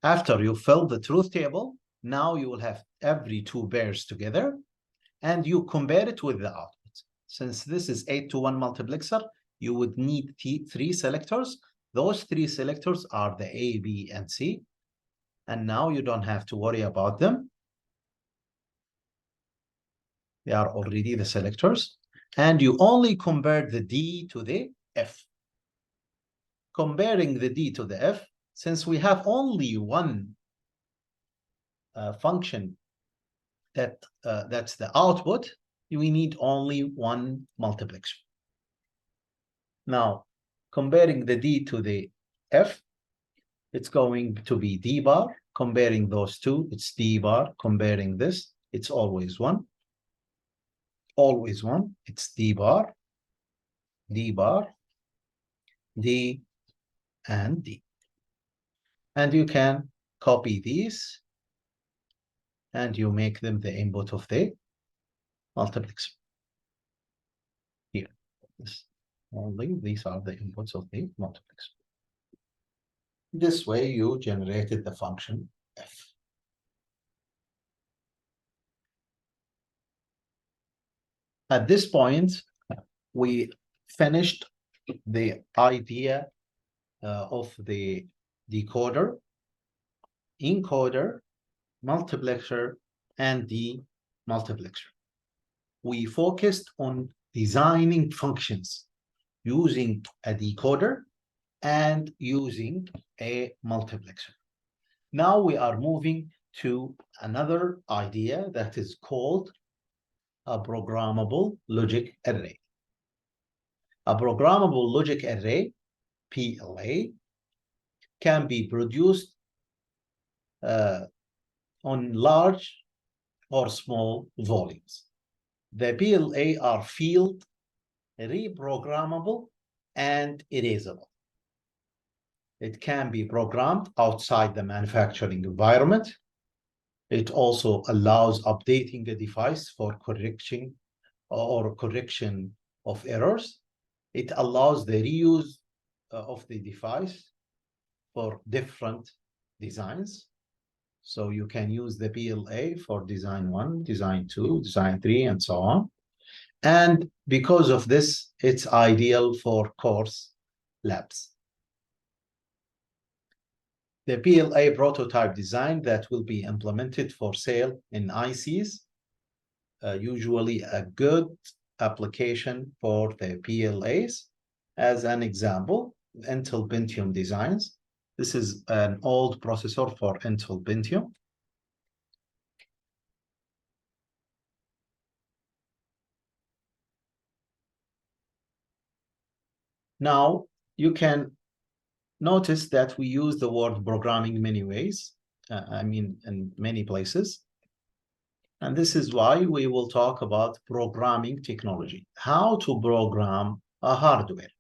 After you fill the truth table, now you will have every 2 pairs together, and you compare it with the output. Since this is 8-to-1 multiplexer, you would need 3 selectors. Those 3 selectors are the A, B, and C. And now you don't have to worry about them. They are already the selectors. And you only compare the D to the F. Comparing the D to the F, since we have only one function that's the output, we need only one multiplexer. Now, comparing the D to the F, it's going to be D bar. Comparing those two, it's D bar. Comparing this, it's always 1. Always 1. It's D bar, D bar, D, and D. And you can copy these and you make them the input of the multiplexer. Here, only these are the inputs of the multiplexer. This way you generated the function f. At this point, we finished the idea of the decoder, encoder, multiplexer, and the multiplexer. We focused on designing functions using a decoder and using a multiplexer. Now we are moving to another idea that is called a programmable logic array. A programmable logic array, PLA, can be produced on large or small volumes. The PLA are field reprogrammable and erasable. It can be programmed outside the manufacturing environment. It also allows updating the device for correction of errors. It allows the reuse of the device for different designs. So you can use the PLA for design 1, design 2, design 3, and so on. And because of this, it's ideal for course labs. The PLA prototype design that will be implemented for sale in ICs, usually a good application for the PLAs. As an example, Intel Pentium designs. This is an old processor for Intel Pentium. Now, you can notice that we use the word programming many ways, in many places. And this is why we will talk about programming technology, how to program a hardware.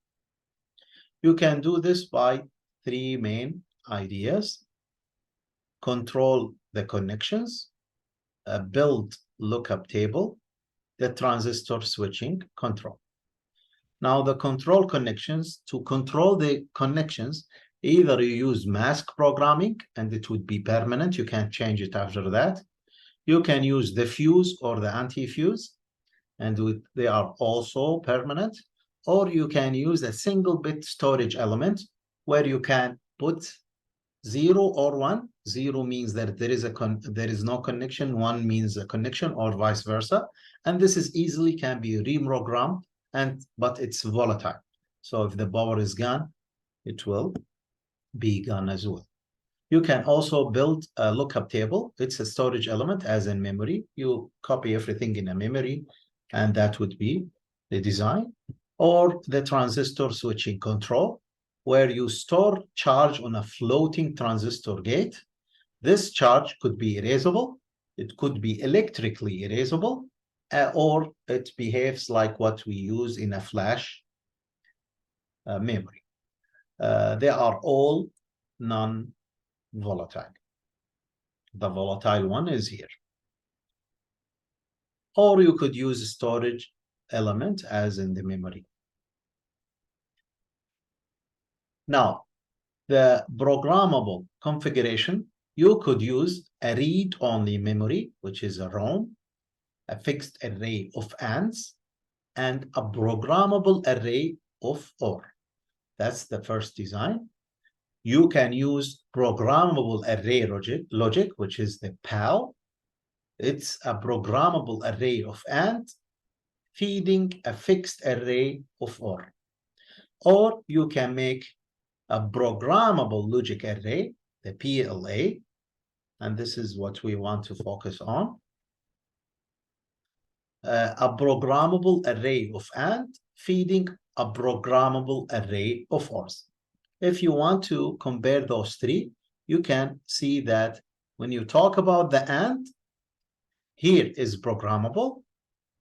You can do this by 3 main ideas: control the connections, build lookup table, the transistor switching control. Now the control connections, to control the connections, either you use mask programming and it would be permanent, you can't change it after that. You can use the fuse or the anti-fuse, and they are also permanent. Or you can use a single bit storage element where you can put 0 or 1. 0 means that there is no connection, 1 means a connection, or vice versa. And this is easily can be reprogrammed, but it's volatile. So if the power is gone, it will be gone as well. You can also build a lookup table. It's a storage element as in memory. You copy everything in a memory, and that would be the design. Or the transistor switching control, where you store charge on a floating transistor gate. This charge could be erasable. It could be electrically erasable, or it behaves like what we use in a flash memory. They are all non-volatile. The volatile one is here. Or you could use a storage element as in the memory. Now, the programmable configuration, you could use a read-only memory, which is a ROM, a fixed array of ANDs, and a programmable array of OR. That's the first design. You can use programmable array logic, which is the PAL. It's a programmable array of AND feeding a fixed array of OR. Or you can make a programmable logic array, the PLA, and this is what we want to focus on. A programmable array of AND feeding a programmable array of ORs. If you want to compare those 3, you can see that when you talk about the AND, here is programmable.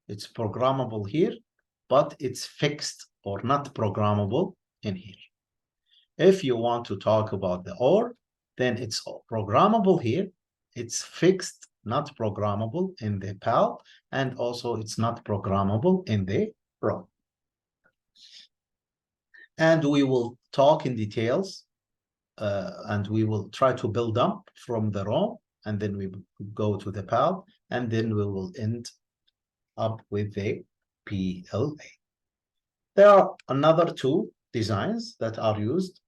It's programmable here, but it's fixed or not programmable in here. If you want to talk about the OR, then it's programmable here. It's fixed, not programmable in the PAL, and also it's not programmable in the ROM. And we will talk in details, and we will try to build up from the ROM, and then we go to the PAL, and then we will end up with the PLA. There are another 2 designs that are used.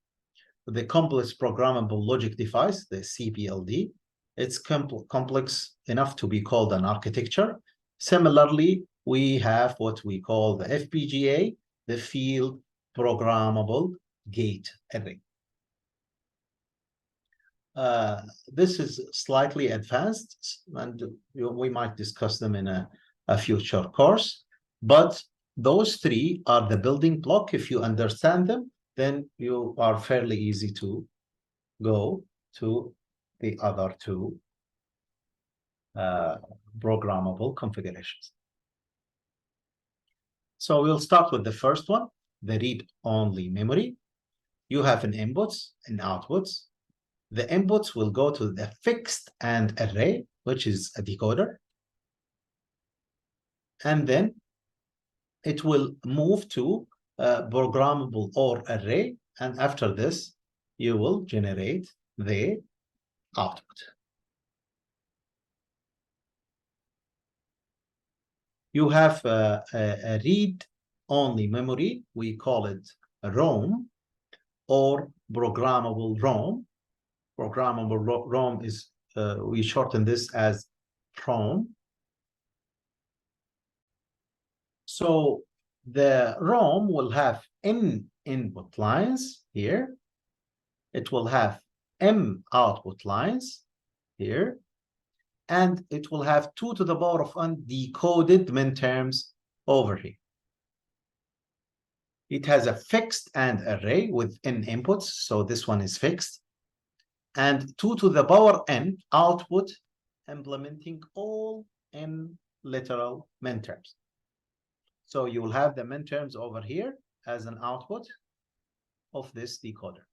The complex programmable logic device, the CPLD, it's complex enough to be called an architecture. Similarly, we have what we call the FPGA, the field programmable gate array. This is slightly advanced, and we might discuss them in a future course. But those three are the building block. If you understand them, then you are fairly easy to go to the other two programmable configurations. So we'll start with the first one, the read-only memory. You have an inputs and outputs. The inputs will go to the fixed AND array, which is a decoder. And then it will move to a programmable OR array. And after this, you will generate the output. You have a read-only memory. We call it ROM or programmable ROM. Programmable ROM is, we shorten this as ROM. So the ROM will have n input lines here. It will have m output lines here. And it will have 2 to the power of n decoded minterms over here. It has a fixed AND array with n inputs. So this one is fixed. And 2 to the power n output implementing all n literal minterms. So you will have the minterms over here as an output of this decoder.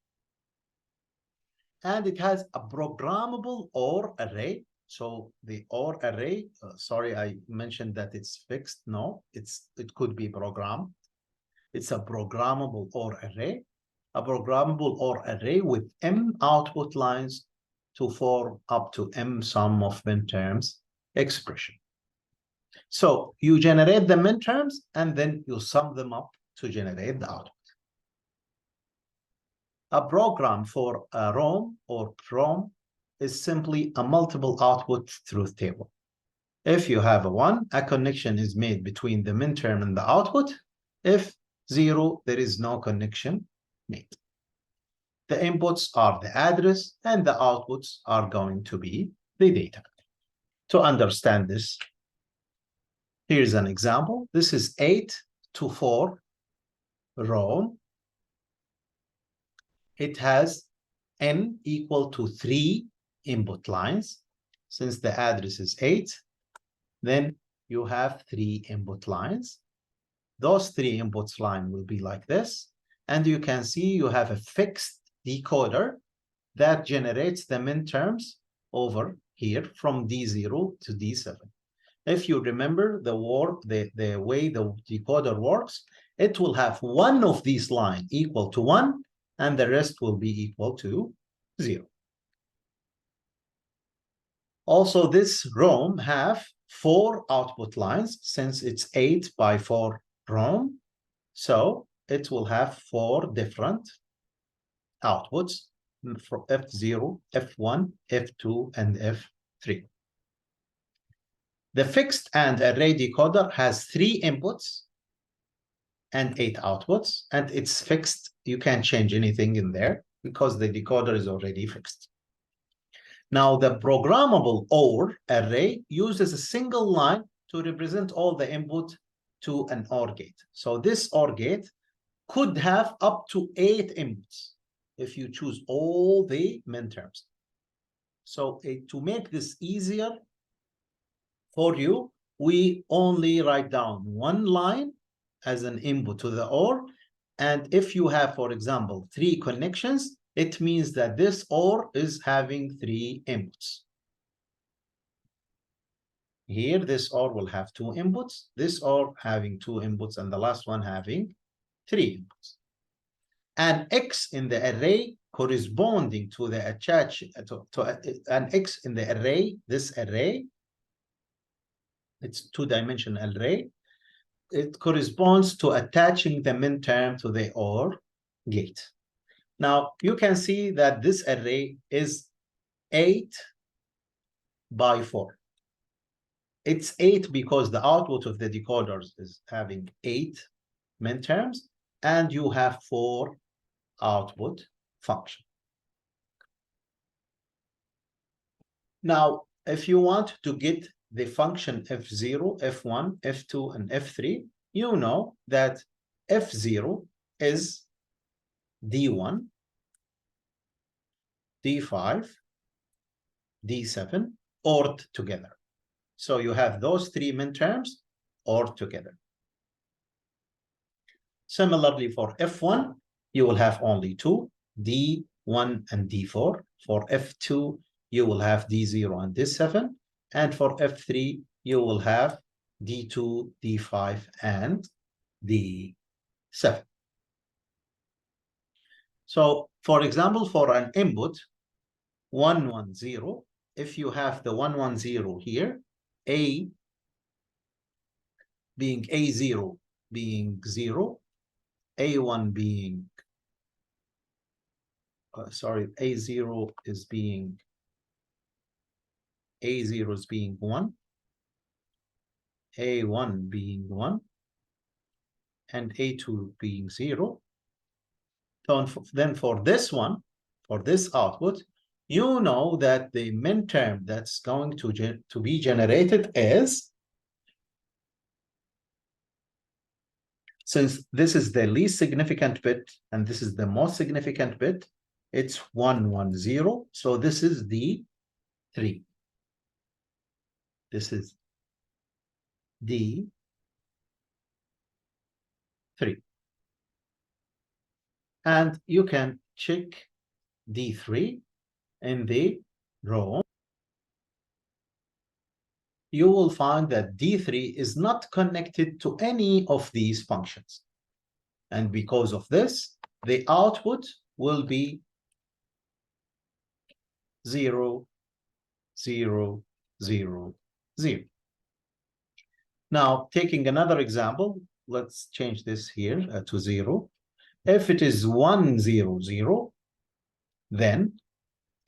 And it has a programmable OR array. So the OR array, sorry, I mentioned that it's fixed. No, it could be programmed. It's a programmable OR array, a programmable OR array with m output lines to form up to m sum of minterms expression. So you generate the minterms and then you sum them up to generate the output. A program for a ROM or PROM is simply a multiple output truth table. If you have a 1, a connection is made between the minterm and the output. If 0, there is no connection made. The inputs are the address and the outputs are going to be the data. To understand this, here's an example. This is 8 to 4 ROM. It has n equal to 3 input lines. Since the address is 8, then you have 3 input lines. Those 3 inputs line will be like this. And you can see you have a fixed decoder that generates the minterms over here from D0 to D7. If you remember the way the decoder works, it will have one of these lines equal to 1, and the rest will be equal to 0. Also, this ROM have 4 output lines since it's 8 by 4 ROM. So it will have 4 different outputs for F0, F1, F2, and F3. The fixed AND array decoder has 3 inputs and 8 outputs, and it's fixed. You can't change anything in there because the decoder is already fixed. Now, the programmable OR array uses a single line to represent all the input to an OR gate. So this OR gate could have up to 8 inputs if you choose all the minterms. So to make this easier for you, we only write down one line as an input to the OR. And if you have, for example, 3 connections, it means that this OR is having 3 inputs. Here, this OR will have 2 inputs, this OR having 2 inputs, and the last one having 3 inputs. An X in the array corresponding to the an X in the array, this array, it's 2-dimensional array. It corresponds to attaching the minterm to the OR gate. Now, you can see that this array is 8 by 4. It's 8 because the output of the decoders is having 8 minterms, and you have 4 output function. Now, if you want to get the function f0, f1, f2, and f3, you know that f0 is d1, d5, d7, ORed together. So you have those three minterms ORed together. Similarly, for f1, you will have only two, d1 and d4. For f2, you will have d0 and d7. And for f3, you will have d2, d5, and d7. So, for example, for an input 110, if you have the 110 here, A being A0 being 0, A1 being A0 is being 1, A1 being 1, and A2 being 0. So then for this one, for this output, you know that the minterm that's going to be generated is, since this is the least significant bit and this is the most significant bit, it's 110. So this is D3. This is D3. And you can check D3 in the ROM. You will find that D3 is not connected to any of these functions. And because of this, the output will be 0, 0, 0, 0. Now, taking another example, let's change this here to 0. If it is 1, 0, 0, then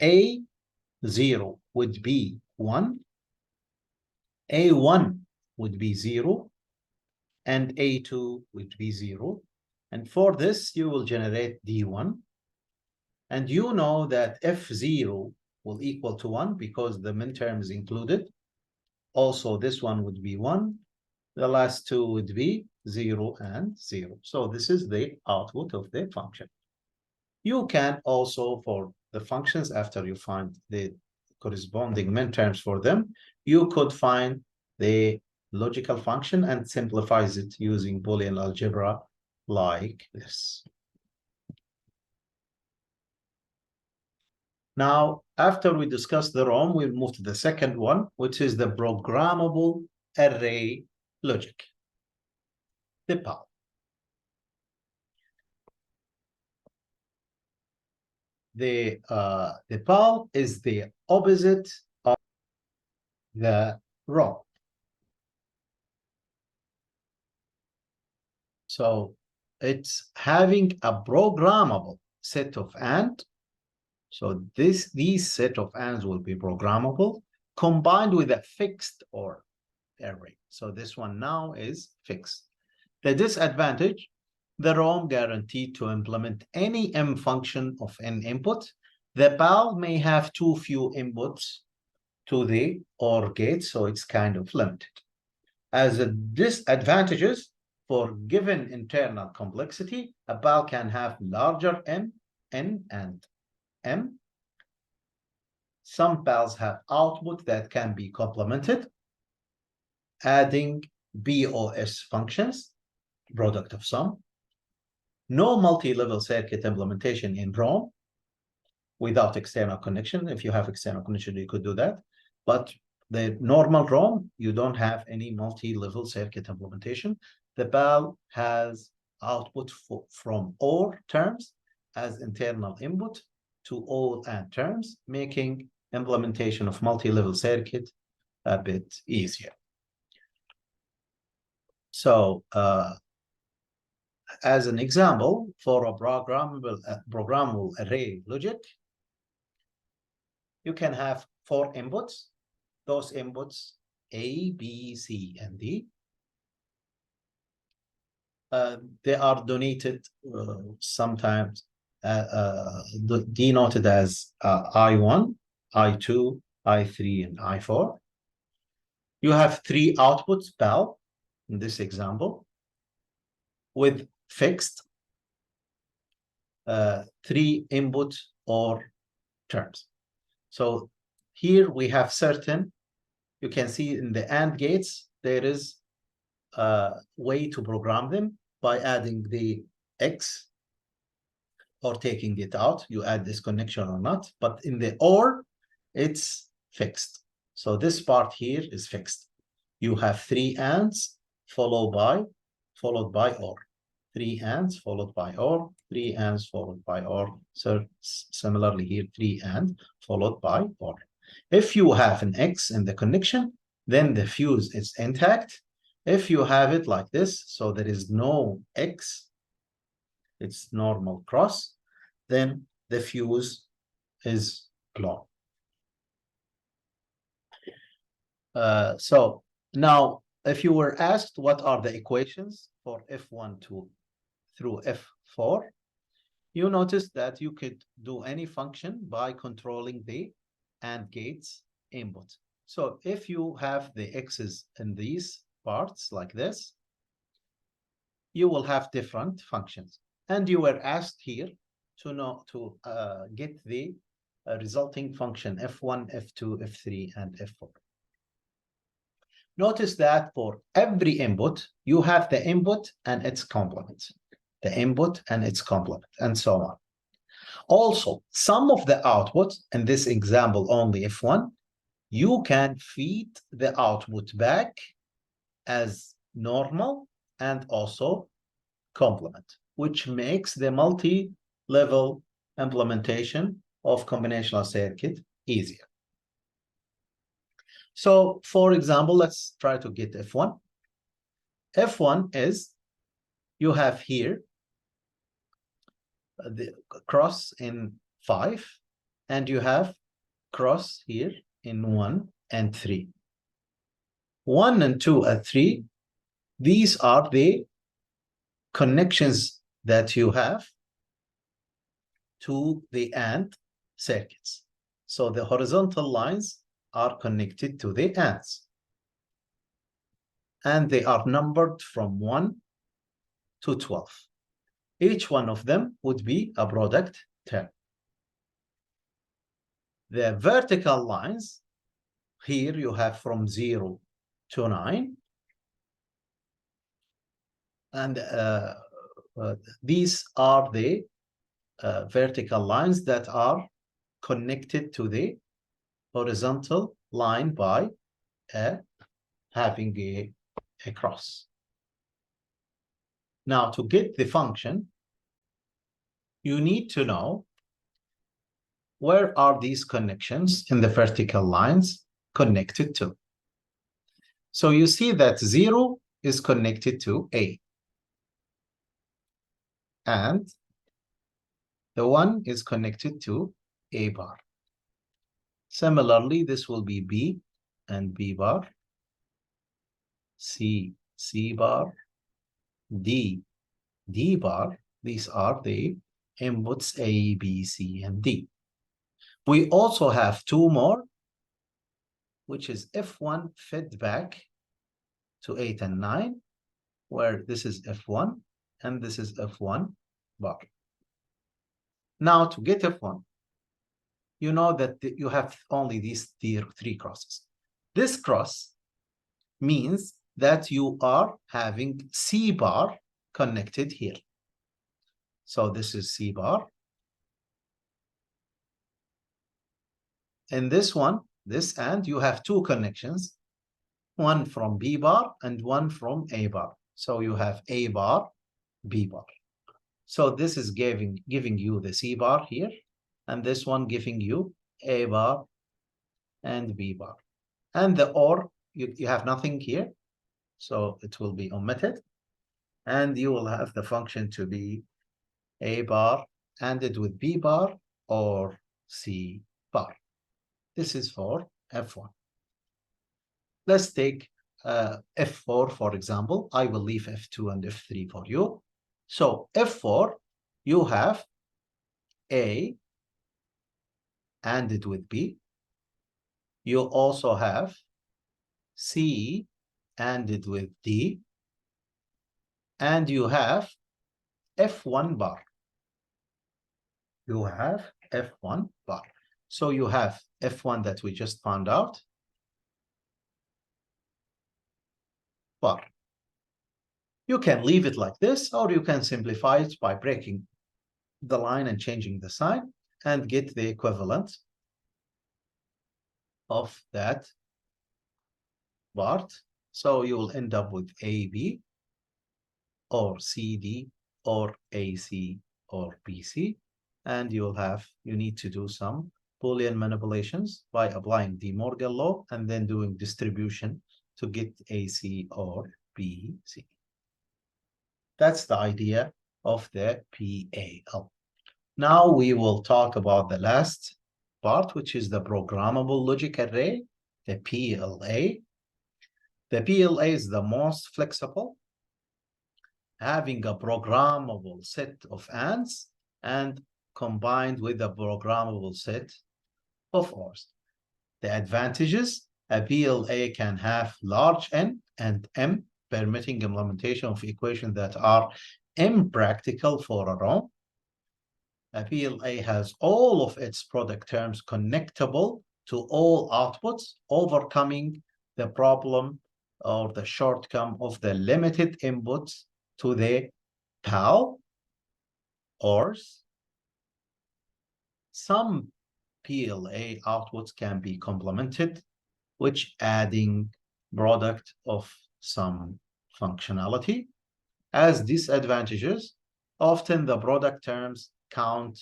A0 would be 1, A1 would be 0, and A2 would be 0. And for this, you will generate D1. And you know that F0 will equal to 1 because the minterm is included. Also, this one would be 1. The last two would be 0 and 0. So this is the output of the function. You can also, for the functions, after you find the corresponding minterms for them, you could find the logical function and simplifies it using Boolean algebra like this. Now, after we discuss the ROM, we'll move to the second one, which is the programmable array logic, the PAL. The PAL is the opposite of the ROM. So it's having a programmable set of AND. So these set of ANDs will be programmable combined with a fixed OR array. So this one now is fixed. The disadvantage, the ROM guaranteed to implement any M function of n input. The PAL may have too few inputs to the OR gate, so it's kind of limited. As a disadvantages, for given internal complexity, a PAL can have larger M, N, and M. Some PALs have output that can be complemented, adding BOS functions, product of sum. No multi-level circuit implementation in ROM without external connection. If you have external connection, you could do that. But the normal ROM, you don't have any multi-level circuit implementation. The PAL has output from OR terms as internal input to all AND terms, making implementation of multi-level circuit a bit easier. So as an example, for a programmable array logic, you can have 4 inputs. Those inputs, A, B, C, and D. They are donated sometimes denoted as I1, I2, I3 and I4. You have 3 outputs, PAL, in this example, with fixed 3 input OR terms. So here we have certain, you can see in the AND gates, there is a way to program them by adding the X or taking it out. You add this connection or not, but in the OR, it's fixed. So this part here is fixed. You have 3 ANDs followed by OR. 3 ANDs followed by OR, 3 ANDs followed by OR. So similarly here, 3 AND followed by OR. If you have an X in the connection, then the fuse is intact. If you have it like this, so there is no X, it's normal cross, then the fuse is blown. So now, if you were asked what are the equations for F1 through F4, you notice that you could do any function by controlling the AND gates input. So if you have the X's in these parts like this, you will have different functions. And you were asked here to get the resulting function F1, F2, F3, and F4. Notice that for every input, you have the input and its complement, the input and its complement, and so on. Also, some of the output, in this example only F1, you can feed the output back as normal and also complement, which makes the multi-level implementation of combinational circuit easier. So, for example, let's try to get F1. F1 is, you have here the cross in 5, and you have cross here in 1 and 3. 1 and 2 and 3, these are the connections that you have to the AND circuits. So the horizontal lines are connected to the ANDs. And they are numbered from 1 to 12. Each one of them would be a product term. The vertical lines, here you have from 0 to 9. And these are the vertical lines that are connected to the horizontal line by having a cross. Now, to get the function, you need to know where are these connections in the vertical lines connected to. So you see that 0 is connected to A. And the 1 is connected to A bar. Similarly, this will be B and B bar, C, C bar, D, D bar. These are the inputs A, B, C, and D. We also have 2 more, which is F1 fed back to 8 and 9, where this is F1 and this is F1 bar. Now, to get F1, you know that you have only these 3 crosses. This cross means that you are having C bar connected here. So this is C bar. In this one, this AND, you have 2 connections, one from B bar and one from A bar. So you have A bar, B bar. So this is giving you the C bar here, and this one giving you A bar and B bar. And the OR, you have nothing here, so it will be omitted. And you will have the function to be A bar ANDed with B bar or C bar. This is for F1. Let's take F4, for example. I will leave F2 and F3 for you. So F4, you have A ANDed with B, You also have C ANDed with D, and you have F1 bar. You have F1 bar. So you have F1 that we just found out, bar. You can leave it like this, or you can simplify it by breaking the line and changing the sign and get the equivalent of that part. So you will end up with AB or CD or AC or BC, and you need to do some Boolean manipulations by applying De Morgan law and then doing distribution to get AC or BC. That's the idea of the PAL. Now we will talk about the last part, which is the programmable logic array, the PLA. The PLA is the most flexible, having a programmable set of ANDs and combined with a programmable set of ORs. The advantages: a PLA can have large N and M, permitting implementation of equations that are impractical for a ROM. A PLA has all of its product terms connectable to all outputs, overcoming the problem or the shortcoming of the limited inputs to the PAL ORs. Some PLA outputs can be complemented, which adding product of some functionality. As disadvantages, often the product terms count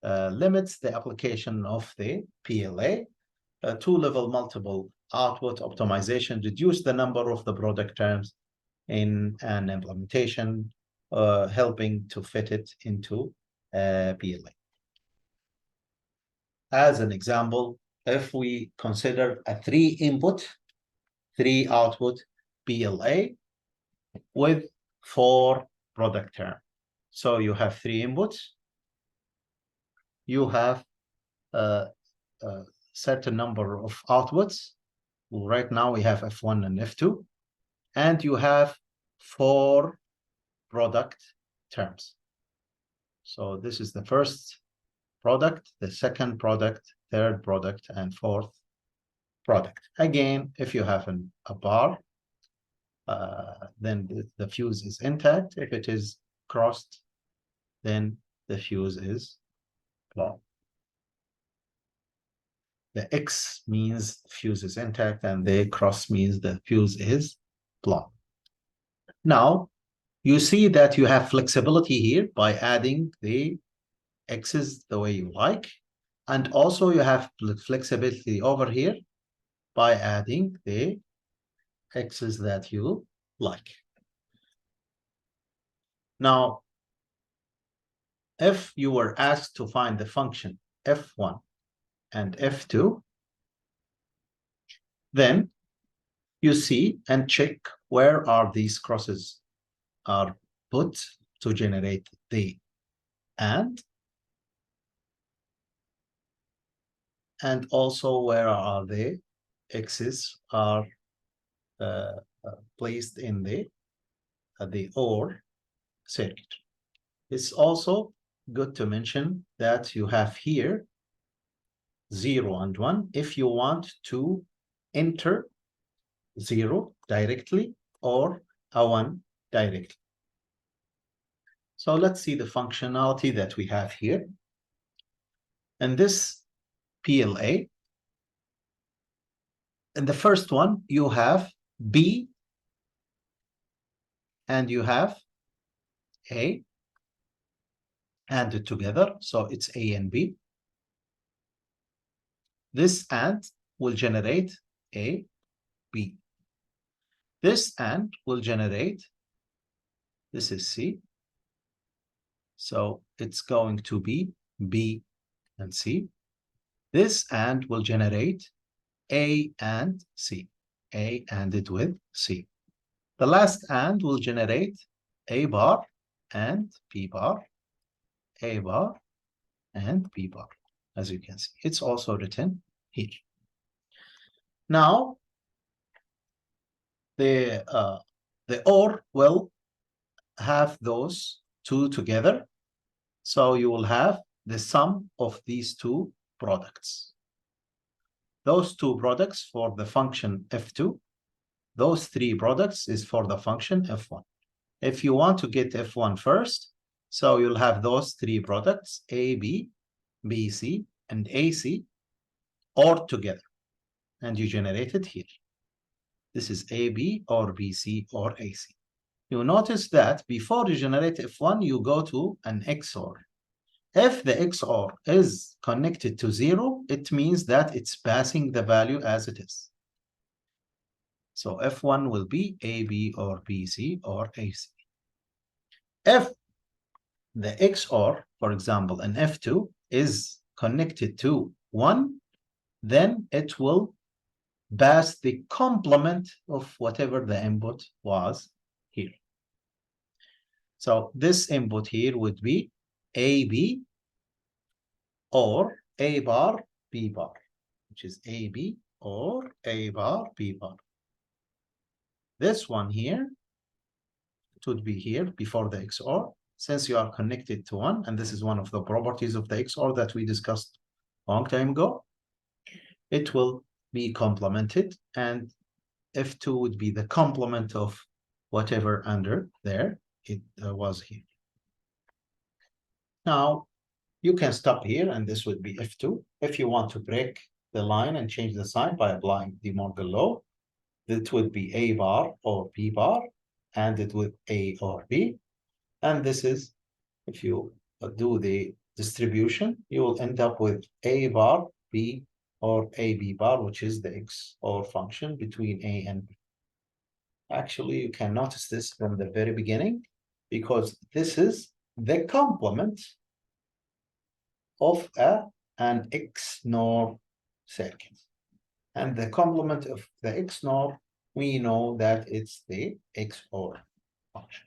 limits the application of the PLA. Two-level multiple output optimization reduce the number of the product terms in an implementation, helping to fit it into PLA. As an example, if we consider a 3-input, 3-output PLA with 4 product terms. So you have 3 inputs, you have a certain number of outputs. Right now we have F1 and F2, and you have 4 product terms. So this is the first product, the second product, third product, and fourth product. Again, if you have a bar, then the fuse is intact. If it is crossed, then the fuse is blown. The X means fuse is intact, and the cross means the fuse is blown. Now, you see that you have flexibility here by adding the X's the way you like, and also you have flexibility over here by adding the X's that you like. Now, if you were asked to find the function F1 and F2, then you see and check where are these crosses are put to generate the and also where are the X's are placed in the OR circuit. It's also good to mention that you have here 0 and 1 if you want to enter 0 directly or a 1 directly. So let's see the functionality that we have here. And this PLA, in the first one, you have B and you have A ANDed together, so it's A and B. This AND will generate A, B. This AND will generate, this is C, so it's going to be B and C. This AND will generate A and C, A ANDed with C. The last AND will generate A bar and B bar, A bar and B bar, as you can see. It's also written here. Now, the OR will have those two together. So you will have the sum of these two products. Those two products for the function f2. Those three products is for the function f1. If you want to get f1 first, so you'll have those three products, AB, BC, and AC, OR together. And you generate it here. This is AB or BC or AC. You notice that before you generate F1, you go to an XOR. If the XOR is connected to 0, it means that it's passing the value as it is. So F1 will be AB or BC or AC. If the XOR, for example, in F2 is connected to 1, then it will pass the complement of whatever the input was here. So this input here would be AB or A bar, B bar, which is AB or A bar, B bar. This one here, it would be here before the XOR, since you are connected to 1, and this is one of the properties of the XOR that we discussed a long time ago. It will be complemented, and F2 would be the complement of whatever under there it was here. Now, you can stop here, and this would be F2. If you want to break the line and change the sign by applying De Morgan law, it would be A bar or B bar, and it would A or B. And this is, if you do the distribution, you will end up with A bar, B, or AB bar, which is the XOR function between A and B. Actually, you can notice this from the very beginning, because this is the complement of an XNOR circuit. And the complement of the XNOR, we know that it's the XOR function.